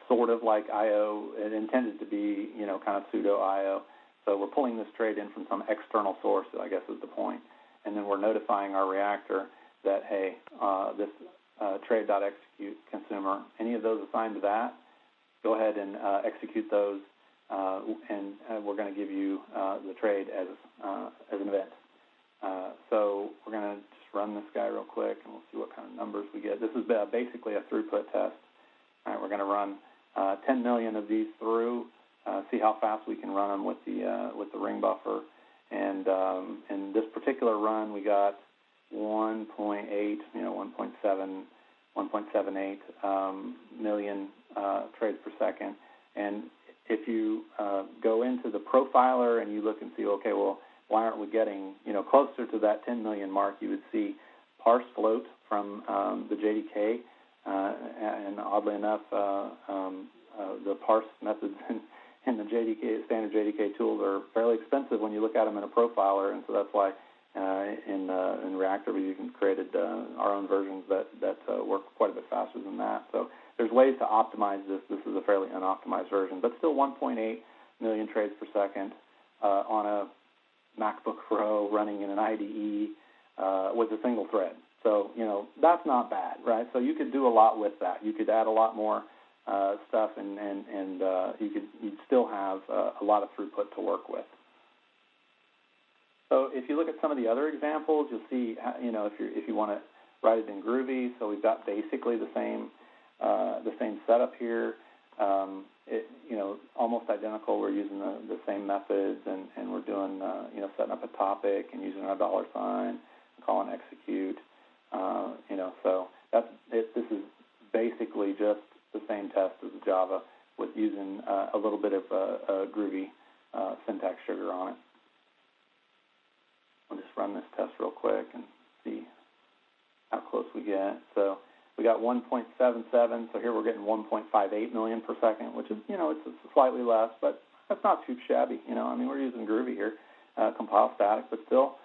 sort of like I/O. It intended to be, kind of pseudo I/O. So we're pulling this trade in from some external source, I guess is the point. And then we're notifying our reactor that, hey, this trade.execute consumer, any of those assigned to that, go ahead and execute those, and we're going to give you the trade as an event. So we're going to just run this guy real quick, and we'll see what kind of numbers we get. This is basically a throughput test. All right, we're going to run 10 million of these through, see how fast we can run them with the ring buffer. And in this particular run, we got 1.8, 1.78 million trades per second. And if you go into the profiler and you look and see, okay, well, why aren't we getting closer to that 10 million mark? You would see parse float from the JDK. And oddly enough, the parse methods in the JDK, standard JDK tools are fairly expensive when you look at them in a profiler, and so that's why in Reactor we've even created our own versions that work quite a bit faster than that. So there's ways to optimize this. This is a fairly unoptimized version, but still 1.8 million trades per second on a MacBook Pro running in an IDE with a single thread. So, that's not bad, right? So you could do a lot with that. You could add a lot more stuff, and you'd still have a lot of throughput to work with. So if you look at some of the other examples, you'll see, if you want to write it in Groovy, so we've got basically the same setup here. Almost identical. We're using the same methods, and we're doing, setting up a topic and using our $, calling execute. So this is basically just the same test as Java with using a little bit of Groovy syntax sugar on it. We'll just run this test real quick and see how close we get. So we got 1.77, so here we're getting 1.58 million per second, which is, it's slightly less, but that's not too shabby. We're using Groovy here, compile static, but still,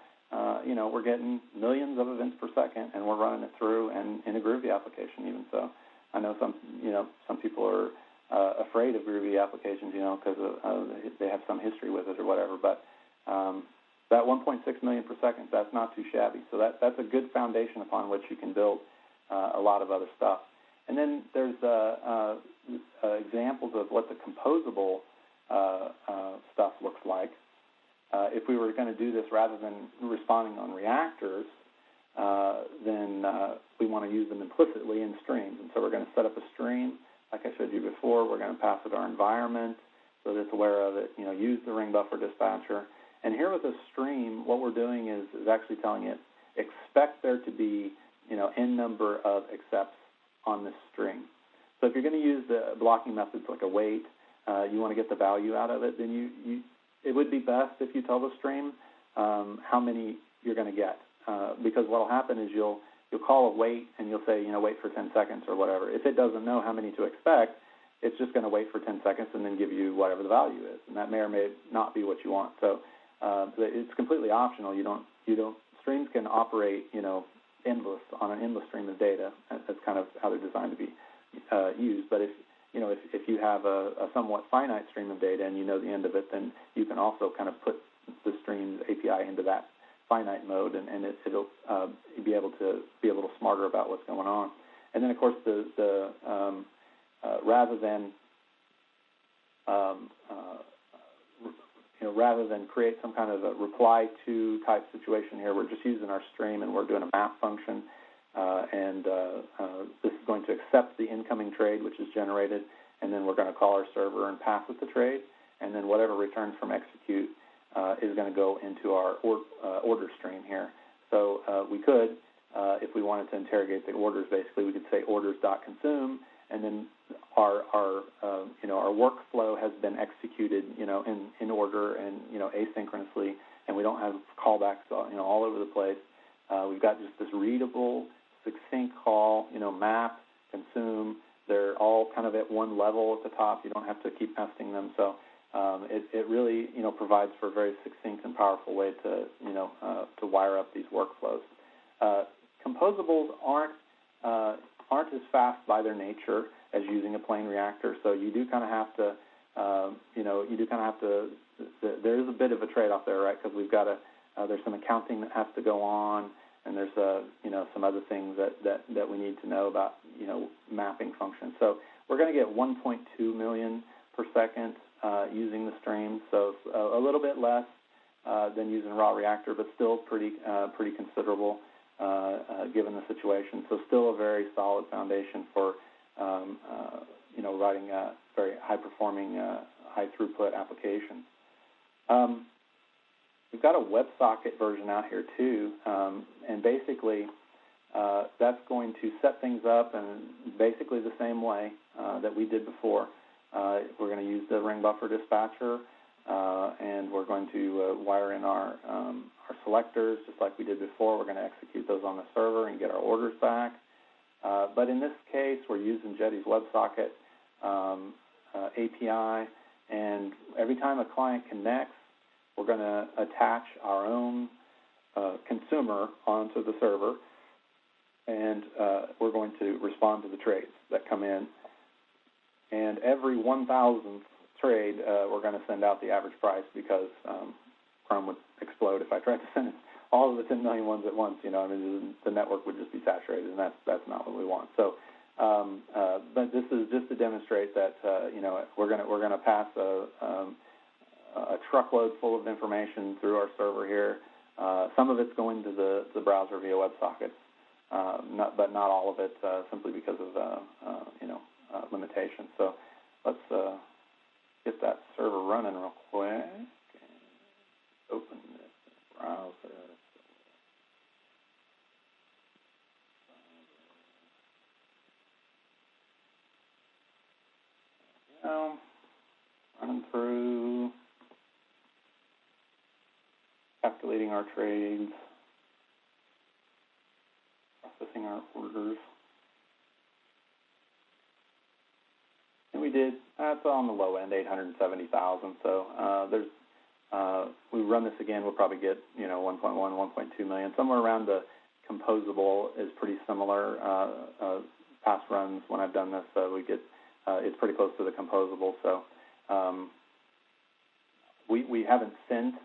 we're getting millions of events per second, and we're running it through and in a Groovy application even. So I know some people are afraid of Groovy applications, because they have some history with it or whatever. But that 1.6 million per second, that's not too shabby. So that's a good foundation upon which you can build a lot of other stuff. And then there's examples of what the composable stuff looks like. If we were going to do this rather than responding on reactors, then we want to use them implicitly in streams. And so we're going to set up a stream, like I showed you before. We're going to pass it our environment so that it's aware of it. Use the ring buffer dispatcher. And here with a stream, what we're doing is actually telling it, expect there to be, n number of accepts on this string. So if you're going to use the blocking methods like await, you want to get the value out of it, then it would be best if you tell the stream how many you're going to get, because what will happen is you'll call await and you'll say, wait for 10 seconds or whatever. If it doesn't know how many to expect, it's just going to wait for 10 seconds and then give you whatever the value is, and that may or may not be what you want. So it's completely optional. You don't streams can operate, endless on an endless stream of data. That's kind of how they're designed to be used. But if you have a somewhat finite stream of data and you know the end of it, then you can also kind of put the stream's API into that finite mode, and it'll be able to be a little smarter about what's going on. And then, of course, rather than create some kind of a reply to type situation here, we're just using our stream and we're doing a map function, and this is going to accept the incoming trade which is generated, and then we're going to call our server and pass it the trade, and then whatever returns from execute is going to go into our order stream here. So we could, if we wanted to interrogate the orders, basically we could say orders.consume, and then our workflow has been executed, in order and asynchronously, and we don't have callbacks, all over the place. We've got just this readable, succinct call, map, consume. They're all kind of at one level at the top. You don't have to keep nesting them. So it really, provides for a very succinct and powerful way to wire up these workflows. Composables aren't as fast by their nature as using a plain reactor, so you do kind of have to, there is a bit of a trade-off there, right? Because we've got there's some accounting that has to go on, and there's some other things that we need to know about, mapping functions. So we're going to get 1.2 million per second using the stream, so a little bit less than using raw reactor, but still pretty considerable given the situation. So still a very solid foundation for writing very high-performing, high-throughput applications. We've got a WebSocket version out here too, and basically that's going to set things up in basically the same way that we did before. We're going to use the ring buffer dispatcher, and we're going to wire in our selectors just like we did before. We're going to execute those on the server and get our orders back. But in this case, we're using Jetty's WebSocket API, and every time a client connects, we're going to attach our own consumer onto the server, and we're going to respond to the trades that come in. And every 1,000th trade, we're going to send out the average price, because Chrome would explode if I tried to send all of the 10 million ones at once. The network would just be saturated, and that's not what we want. So, but this is just to demonstrate that we're going to pass a truckload full of information through our server here. Some of it's going to the browser via WebSockets, but not all of it, simply because of limitations. So let's get that server running real quick. Open this browser. Running through, calculating our trades, processing our orders. And we did, that's on the low end, 870,000. So we run this again, we'll probably get 1.1, 1.2 million. Somewhere around the composable is pretty similar. Past runs when I've done this, we get it's pretty close to the composable. So we haven't sent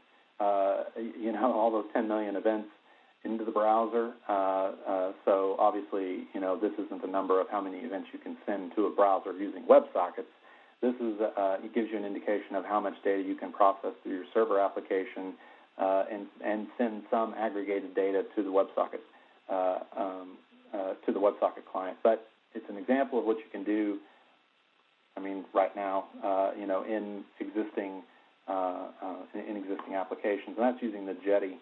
all those 10 million events into the browser. So obviously, this isn't the number of how many events you can send to a browser using WebSockets. This is it gives you an indication of how much data you can process through your server application and send some aggregated data to the WebSocket client. But it's an example of what you can do. Right now, in existing applications, and that's using the Jetty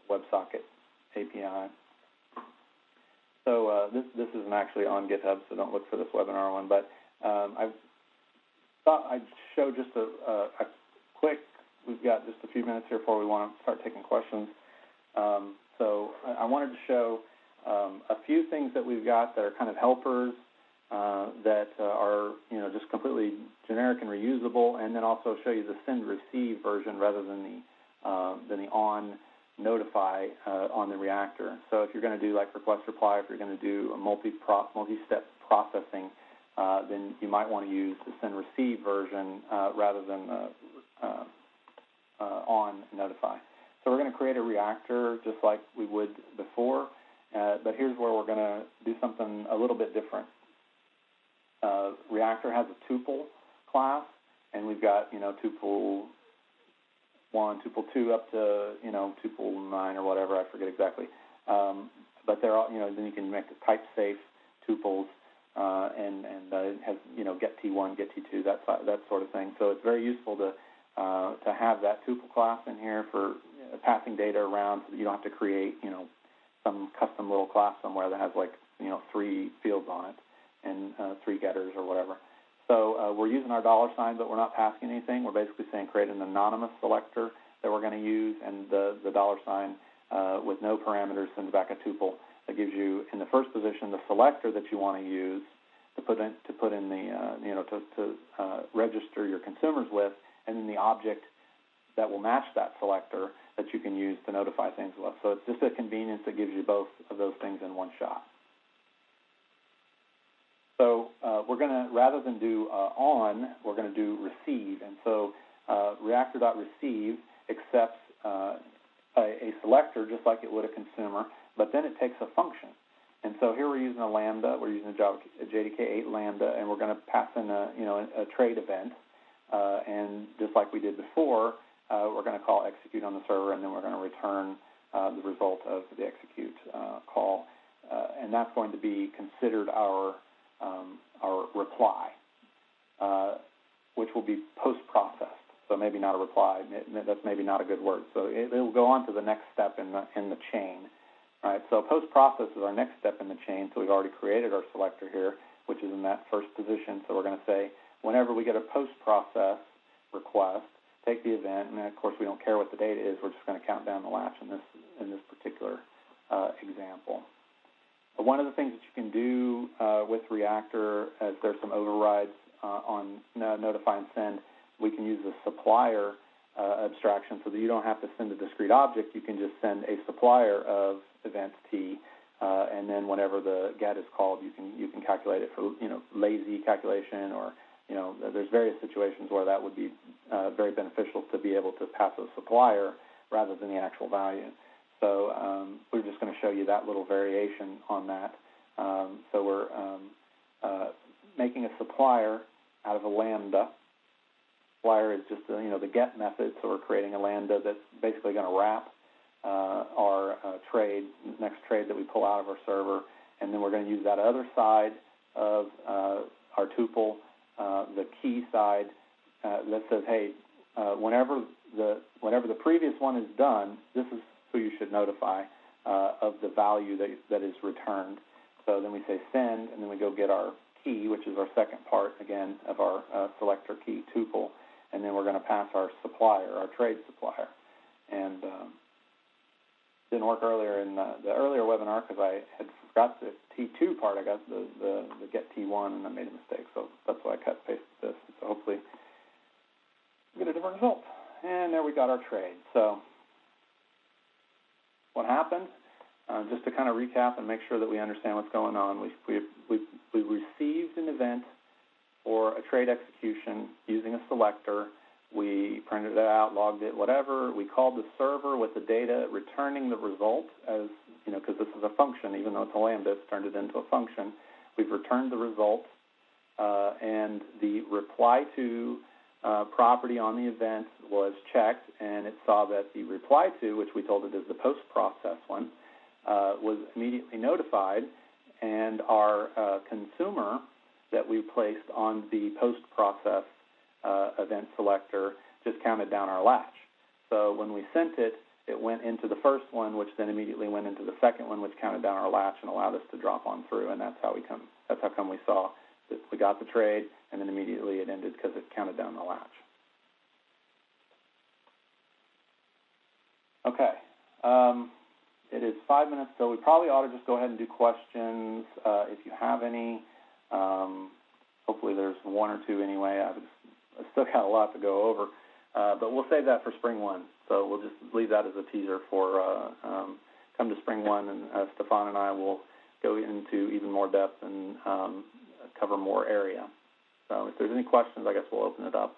WebSocket API. So this isn't actually on GitHub, so don't look for this webinar one. But I thought I'd show just a quick. We've got just a few minutes here before we want to start taking questions. So I wanted to show a few things that we've got that are kind of helpers that are just completely generic generic and reusable, and then also show you the send-receive version rather than the on notify on the reactor. So if you're going to do like request reply, if you're going to do a multi-step processing, then you might want to use the send-receive version rather than on notify. So we're going to create a reactor just like we would before, but here's where we're going to do something a little bit different. Reactor has a tuple class, and we've got, tuple 1, tuple 2 up to, tuple 9 or whatever, I forget exactly. But they're all, then you can make the type safe tuples, and it has, get T1, get T2, that sort of thing. So it's very useful to have that tuple class in here for passing data around so that you don't have to create, some custom little class somewhere that has 3 fields on it and 3 getters or whatever. So we're using our $sign, but we're not passing anything. We're basically saying create an anonymous selector that we're going to use, and the $sign with no parameters sends back a tuple that gives you in the first position the selector that you want to use to put in the to register your consumers with, and then the object that will match that selector that you can use to notify things with. So it's just a convenience that gives you both of those things in one shot. So we're going to, rather than do on, we're going to do receive. And so reactor.receive accepts a selector just like it would a consumer, but then it takes a function. And so here we're using a lambda. We're using a JDK8 lambda, and we're going to pass in a trade event. And just like we did before, we're going to call execute on the server, and then we're going to return the result of the execute call. And that's going to be considered our reply, which will be post-processed. So maybe not a reply. That's maybe not a good word. So it will go on to the next step in the chain. All right, so post-process is our next step in the chain. So we've already created our selector here, which is in that first position. So we're going to say whenever we get a post-process request, take the event, and of course we don't care what the data is. We're just going to count down the latch in this particular example. One of the things that you can do with Reactor, as there's some overrides on notify and send, we can use the supplier abstraction so that you don't have to send a discrete object. You can just send a supplier of event T, and then whenever the get is called, you can calculate it for lazy calculation, or there's various situations where that would be very beneficial to be able to pass a supplier rather than the actual value. So we're just going to show you that little variation on that. So we're making a supplier out of a lambda. Supplier is just the get method, so we're creating a lambda that's basically going to wrap our next trade that we pull out of our server, and then we're going to use that other side of our tuple, the key side that says, hey, whenever the previous one is done, this is who you should notify of the value that is returned. So then we say send, and then we go get our key, which is our second part, again, of our selector key tuple, and then we're going to pass our supplier, our trade supplier. And didn't work earlier in the earlier webinar because I had forgot the T2 part. I got the get T1, and I made a mistake, so that's why I cut and pasted this. So hopefully we get a different result. And there we got our trade. So what happened? Just to kind of recap and make sure that we understand what's going on, we received an event for a trade execution using a selector. We printed it out, logged it, whatever. We called the server with the data, returning the result as, because this is a function, even though it's a lambda, it's turned it into a function. We've returned the result, and the reply to property on the event was checked, and it saw that the reply to, which we told it is the post-process one, was immediately notified, and our consumer that we placed on the post-process event selector just counted down our latch. So when we sent it, it went into the first one, which then immediately went into the second one, which counted down our latch and allowed us to drop on through, and that's how come we saw that we got the trade, and then immediately it ended because it counted down the latch. Okay. It is 5 minutes, so we probably ought to just go ahead and do questions if you have any. Hopefully there's one or two anyway. I would still got a lot to go over. But we'll save that for SpringOne. So we'll just leave that as a teaser for come to SpringOne, and Stefan and I will go into even more depth and cover more area. So if there's any questions, I guess we'll open it up.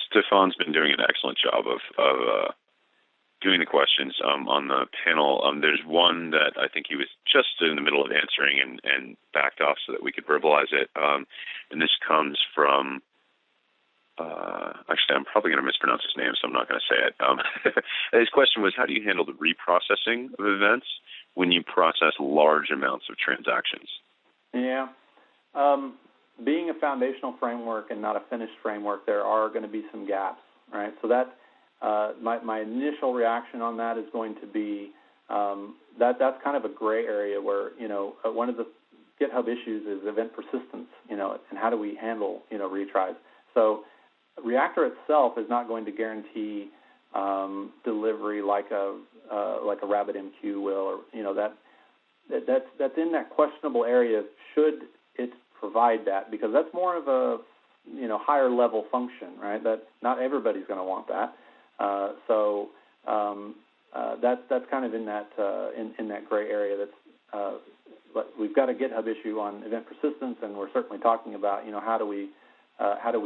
Stefan's been doing an excellent job of doing the questions on the panel. There's one that I think he was just in the middle of answering and backed off so that we could verbalize it. And this comes from, actually, I'm probably going to mispronounce his name, so I'm not going to say it. His question was, how do you handle the reprocessing of events when you process large amounts of transactions? Yeah. Being a foundational framework and not a finished framework, there are going to be some gaps, right? So that my initial reaction on that is going to be that's kind of a gray area where, one of the GitHub issues is event persistence, and how do we handle, retries. So Reactor itself is not going to guarantee delivery like a RabbitMQ will, or that's in that questionable area. Should it provide that, because that's more of a higher level function, right? That not everybody's going to want that. So that's kind of in that in that gray area. That's but we've got a GitHub issue on event persistence, and we're certainly talking about how do we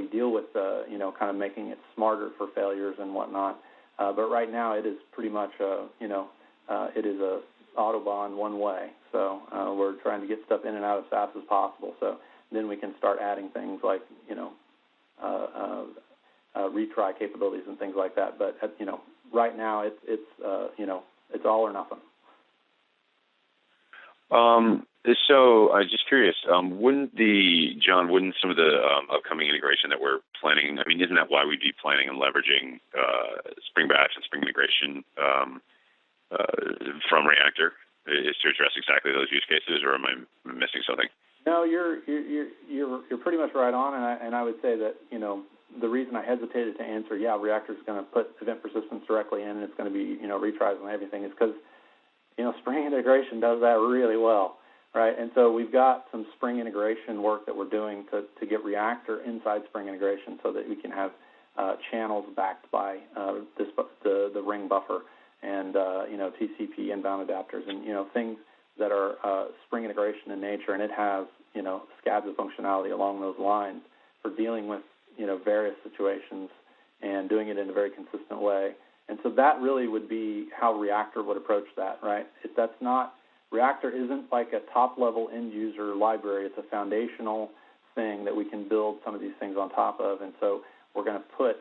deal with kind of making it smarter for failures and whatnot. But right now it is pretty much it is a Autobahn one way. So we're trying to get stuff in and out as fast as possible. So then we can start adding things like retry capabilities and things like that. But right now it's all or nothing. So I'm just curious, wouldn't some of the upcoming integration that we're planning, isn't that why we'd be planning and leveraging Spring Batch and Spring Integration from Reactor, is to address exactly those use cases, or am I missing something? No, you're pretty much right on, and I would say that the reason I hesitated to answer, Reactor is going to put event persistence directly in, and it's going to be retries and everything, is because Spring Integration does that really well, right? And so we've got some Spring Integration work that we're doing to get Reactor inside Spring Integration so that we can have channels backed by the ring buffer and TCP inbound adapters and things that are Spring Integration in nature, and it has SCADA functionality along those lines for dealing with various situations and doing it in a very consistent way. And so that really would be how Reactor would approach that, right? Reactor isn't like a top-level end-user library. It's a foundational thing that we can build some of these things on top of. And so we're going to put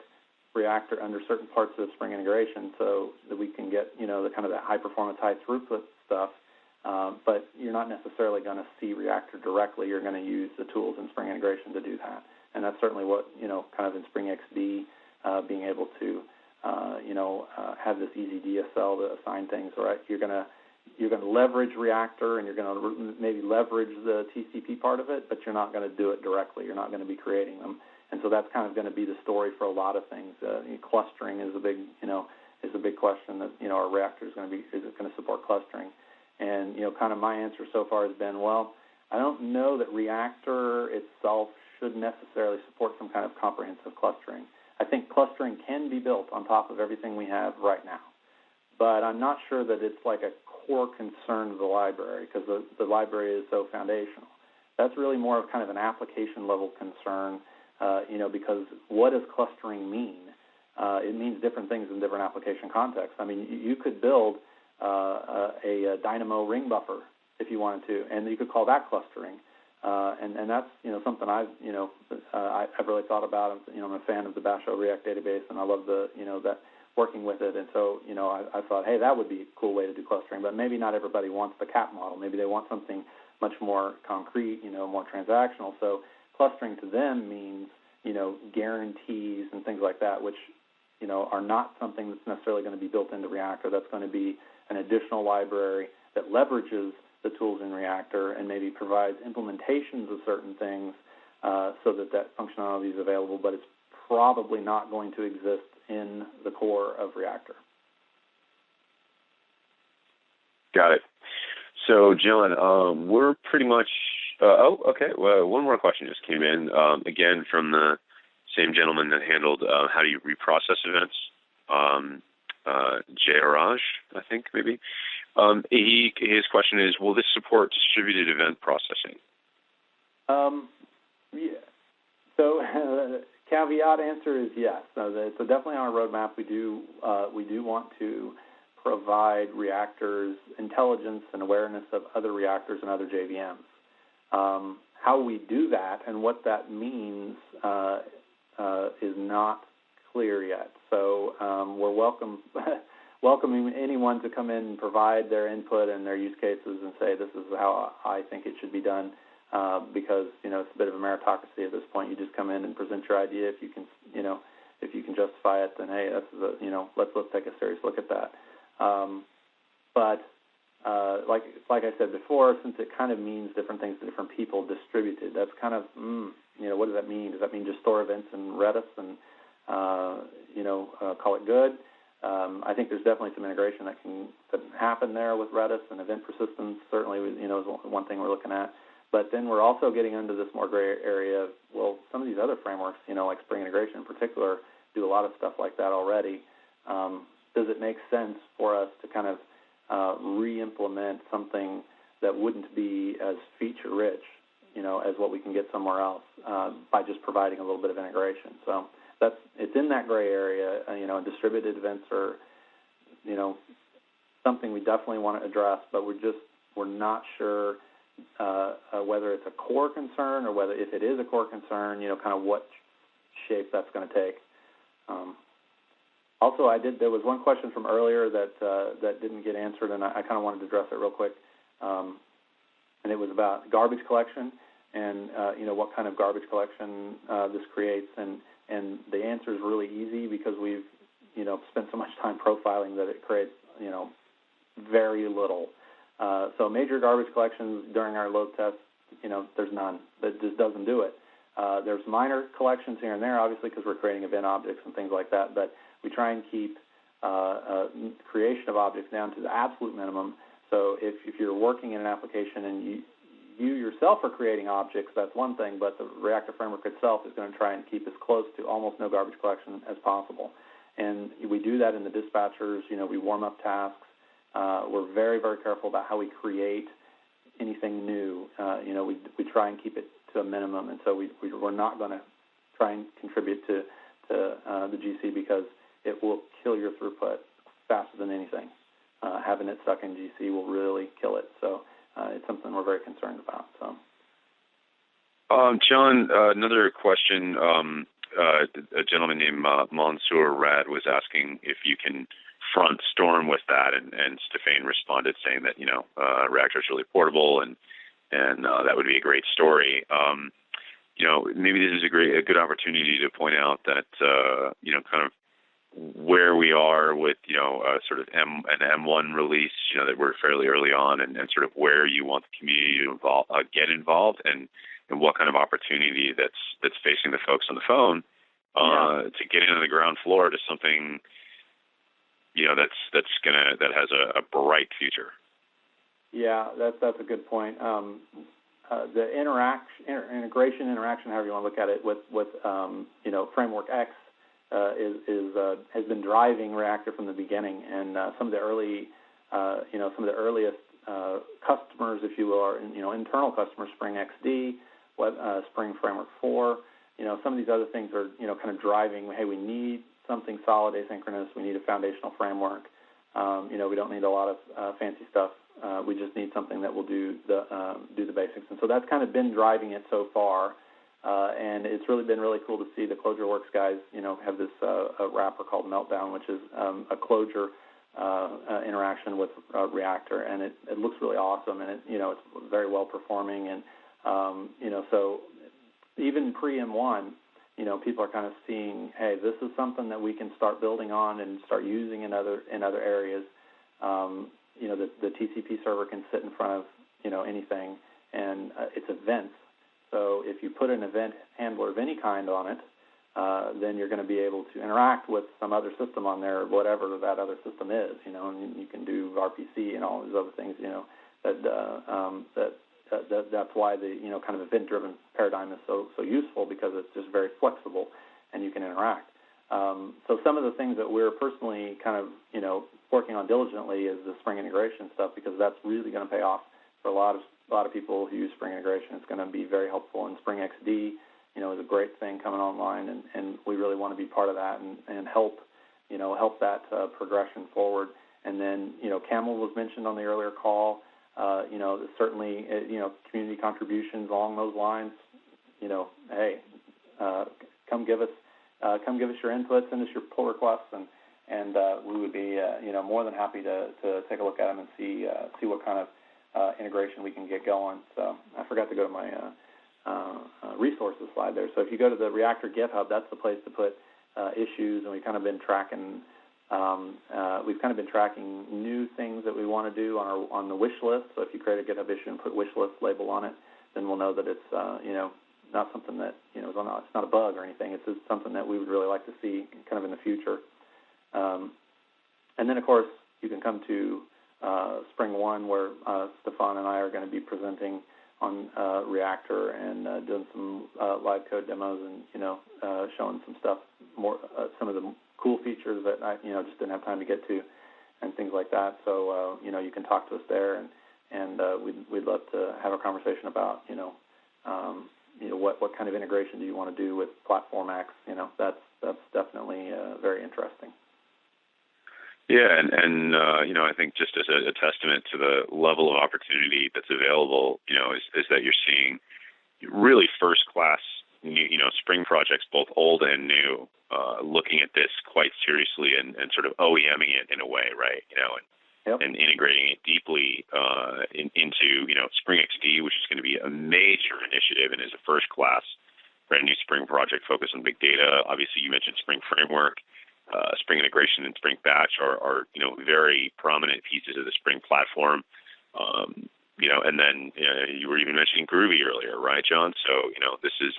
Reactor under certain parts of Spring Integration so that we can get, the kind of that high-performance, high-throughput stuff. But you're not necessarily going to see Reactor directly. You're going to use the tools in Spring Integration to do that. And that's certainly what, kind of in Spring XD, being able to have this easy DSL to assign things, right? You're going to leverage Reactor, and you're going to maybe leverage the TCP part of it, but you're not going to do it directly. You're not going to be creating them, and so that's kind of going to be the story for a lot of things. Clustering is a big question that our Reactor is it going to support clustering? And kind of my answer so far has been, well, I don't know that Reactor itself should necessarily support some kind of comprehensive clustering. I think clustering can be built on top of everything we have right now, but I'm not sure that it's like a core concern of the library because the library is so foundational. That's really more of kind of an application level concern, because what does clustering mean? It means different things in different application contexts. You could build a Dynamo ring buffer if you wanted to, and you could call that clustering. And that's something I've really thought about. I'm a fan of the Basho React database, and I love that working with it. And so I thought, hey, that would be a cool way to do clustering. But maybe not everybody wants the CAP model. Maybe they want something much more concrete, more transactional. So clustering to them means guarantees and things like that, which are not something that's necessarily going to be built into Reactor. That's going to be an additional library that leverages the tools in Reactor and maybe provides implementations of certain things so that functionality is available, but it's probably not going to exist in the core of Reactor. Got it. So, Jon, we're pretty much okay. Well, one more question just came in, again from the same gentleman that handled how do you reprocess events, Jairaj, I think maybe. His question is, will this support distributed event processing? Yeah. So caveat answer is yes. So definitely on our roadmap we do want to provide reactors intelligence and awareness of other reactors and other JVMs. How we do that and what that means is not clear yet. So we're welcoming anyone to come in and provide their input and their use cases and say this is how I think it should be done, because it's a bit of a meritocracy at this point. You just come in and present your idea. If you can justify it, then hey, let's take a serious look at that. But like I said before, since it kind of means different things to different people, distributed, that's kind of, what does that mean? Does that mean just store events in Redis and, call it good? I think there's definitely some integration that can happen there with Redis and event persistence, certainly, is one thing we're looking at. But then we're also getting into this more gray area of, well, some of these other frameworks, like Spring Integration in particular, do a lot of stuff like that already. Does it make sense for us to kind of re-implement something that wouldn't be as feature-rich, as what we can get somewhere else by just providing a little bit of integration? So it's in that gray area. Distributed events are, something we definitely want to address, but we're not sure whether it's a core concern or whether, if it is a core concern, kind of what shape that's going to take. Also, there was one question from earlier that didn't get answered, and I kind of wanted to address it real quick. And it was about garbage collection and what kind of garbage collection this creates. And the answer is really easy because we've spent so much time profiling that it creates very little. So major garbage collections during our load test, there's none. That just doesn't do it. There's minor collections here and there, obviously, because we're creating event objects and things like that, but we try and keep creation of objects down to the absolute minimum. So if you're working in an application and you yourself are creating objects, that's one thing, but the Reactor framework itself is going to try and keep as close to almost no garbage collection as possible. And we do that in the dispatchers. We warm up tasks. We're very, very careful about how we create anything new. We try and keep it to a minimum, and so we're not going to try and contribute to the GC because it will kill your throughput faster than anything. Having it stuck in GC will really kill it. So it's something we're very concerned about. So, John, another question. A gentleman named Mansour Rad was asking if you can front Storm with that, and Stefan responded saying that Reactor is really portable and that would be a great story. Maybe this is a good opportunity to point out that kind of where we are with sort of an M1 release, that we're fairly early on, and sort of where you want the community to get involved, and what kind of opportunity that's facing the folks on the phone to get into the ground floor to something that has a bright future. Yeah, that's a good point. The integration, however you want to look at it, with Framework X has been driving Reactor from the beginning, and some of the earliest customers, if you will, are internal customers, Spring XD, Spring Framework 4. Some of these other things are kind of driving. Hey, we need something solid asynchronous. We need a foundational framework. We don't need a lot of fancy stuff. We just need something that will do the basics. And so that's kind of been driving it so far. And it's really been really cool to see the ClojureWorks guys, have this a wrapper called Meltdown, which is a Clojure interaction with Reactor, and it looks really awesome, and it's very well performing, and so even pre-M1, people are kind of seeing, hey, this is something that we can start building on and start using in other areas. The TCP server can sit in front of anything, and it's events. So if you put an event handler of any kind on it, then you're going to be able to interact with some other system on there, whatever that other system is, and you can do RPC and all these other things, that's why the kind of event-driven paradigm is so useful, because it's just very flexible, interact. So some of the things that we're personally kind of, working on diligently is the Spring integration stuff, because that's really going to pay off for a lot of people who use Spring integration. It's going to be very helpful, and Spring XD, is a great thing coming online, and we really want to be part of that and help that progression forward. And then, Camel was mentioned on the earlier call. Certainly, community contributions along those lines. Hey, come give us your input, send us your pull requests, and we would be more than happy to take a look at them and see what kind of integration we can get going. So I forgot to go to my resources slide there. So if you go to the Reactor GitHub, that's the place to put issues, and we've kind of been tracking new things that we want to do on the wish list. So if you create a GitHub issue and put wish list label on it, then we'll know that it's not something that it's not a bug or anything. It's just something that we would really like to see kind of in the future. And then, of course, you can come to SpringOne, where Stefan and I are going to be presenting on Reactor and doing some live code demos and showing some stuff, more some of the cool features that I just didn't have time to get to, and things like that. So you can talk to us there, and we'd love to have a conversation about what kind of integration do you want to do with Platform X. That's definitely very interesting. Yeah, and I think just as a testament to the level of opportunity that's available, is that you're seeing really first-class, Spring projects, both old and new, looking at this quite seriously and sort of OEMing it in a way, right? And integrating it deeply into, Spring XD, which is going to be a major initiative and is a first-class brand new Spring project focused on big data. Obviously, you mentioned Spring Framework. Spring integration and Spring Batch are very prominent pieces of the Spring platform. And then you were even mentioning Groovy earlier, right, John? So this is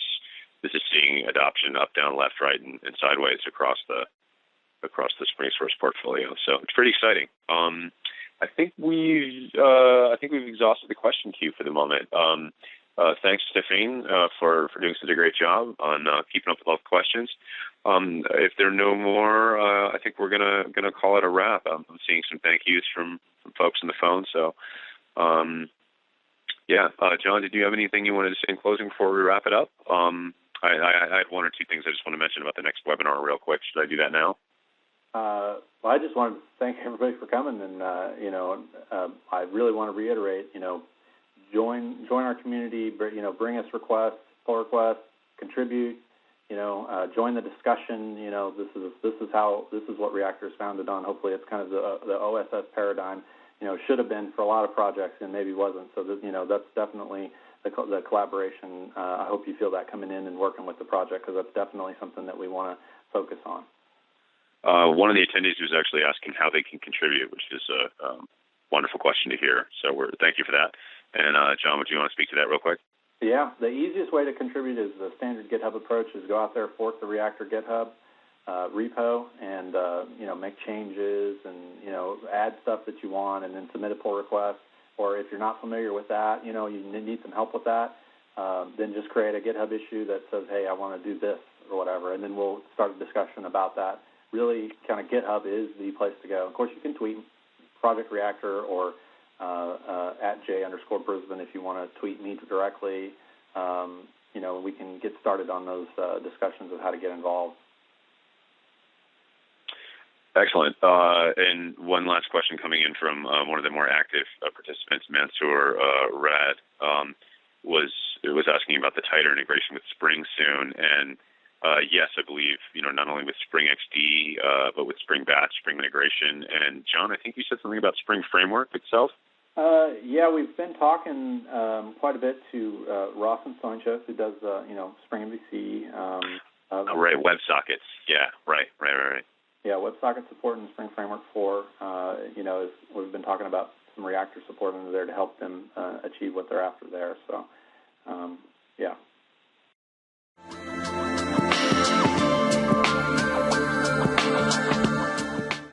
seeing adoption up, down, left, right, and sideways across the Spring Source portfolio. So it's pretty exciting. I think we've exhausted the question queue for the moment. Thanks, Stephane, for doing such a great job on keeping up with all the questions. If there are no more, I think we're gonna call it a wrap. I'm seeing some thank yous from folks on the phone. So, John, did you have anything you wanted to say in closing before we wrap it up? I had one or two things I just want to mention about the next webinar real quick. Should I do that now? Well, I just wanted to thank everybody for coming, and I really want to reiterate, join our community, bring us requests, pull requests, contribute, join the discussion. This is what Reactor is founded on. Hopefully, it's kind of the OSS paradigm. Should have been for a lot of projects and maybe wasn't. So that's definitely the collaboration. I hope you feel that coming in and working with the project, because that's definitely something that we want to focus on. One of the attendees was actually asking how they can contribute, which is a wonderful question to hear. So thank you for that. And John, would you want to speak to that real quick? Yeah, the easiest way to contribute is the standard GitHub approach: is go out there, fork the Reactor GitHub repo, and make changes and add stuff that you want, and then submit a pull request. Or if you're not familiar with that, you need some help with that, then just create a GitHub issue that says, hey, I want to do this or whatever, and then we'll start a discussion about that. Really, kind of GitHub is the place to go. Of course, you can tweet Project Reactor or at @J_Brisbin if you want to tweet me directly. We can get started on those discussions of how to get involved. Excellent. And one last question coming in from one of the more active participants, Mansour Rad, was asking about the tighter integration with Spring soon. And yes, I believe not only with Spring XD but with Spring Batch, Spring integration. And John, I think you said something about Spring Framework itself. Yeah, we've been talking quite a bit to Ross and Soncha, who does Spring MVC. Right, WebSockets. Yeah, right. Yeah, WebSocket support in Spring Framework 4. We've been talking about some Reactor support under there to help them achieve what they're after there. So,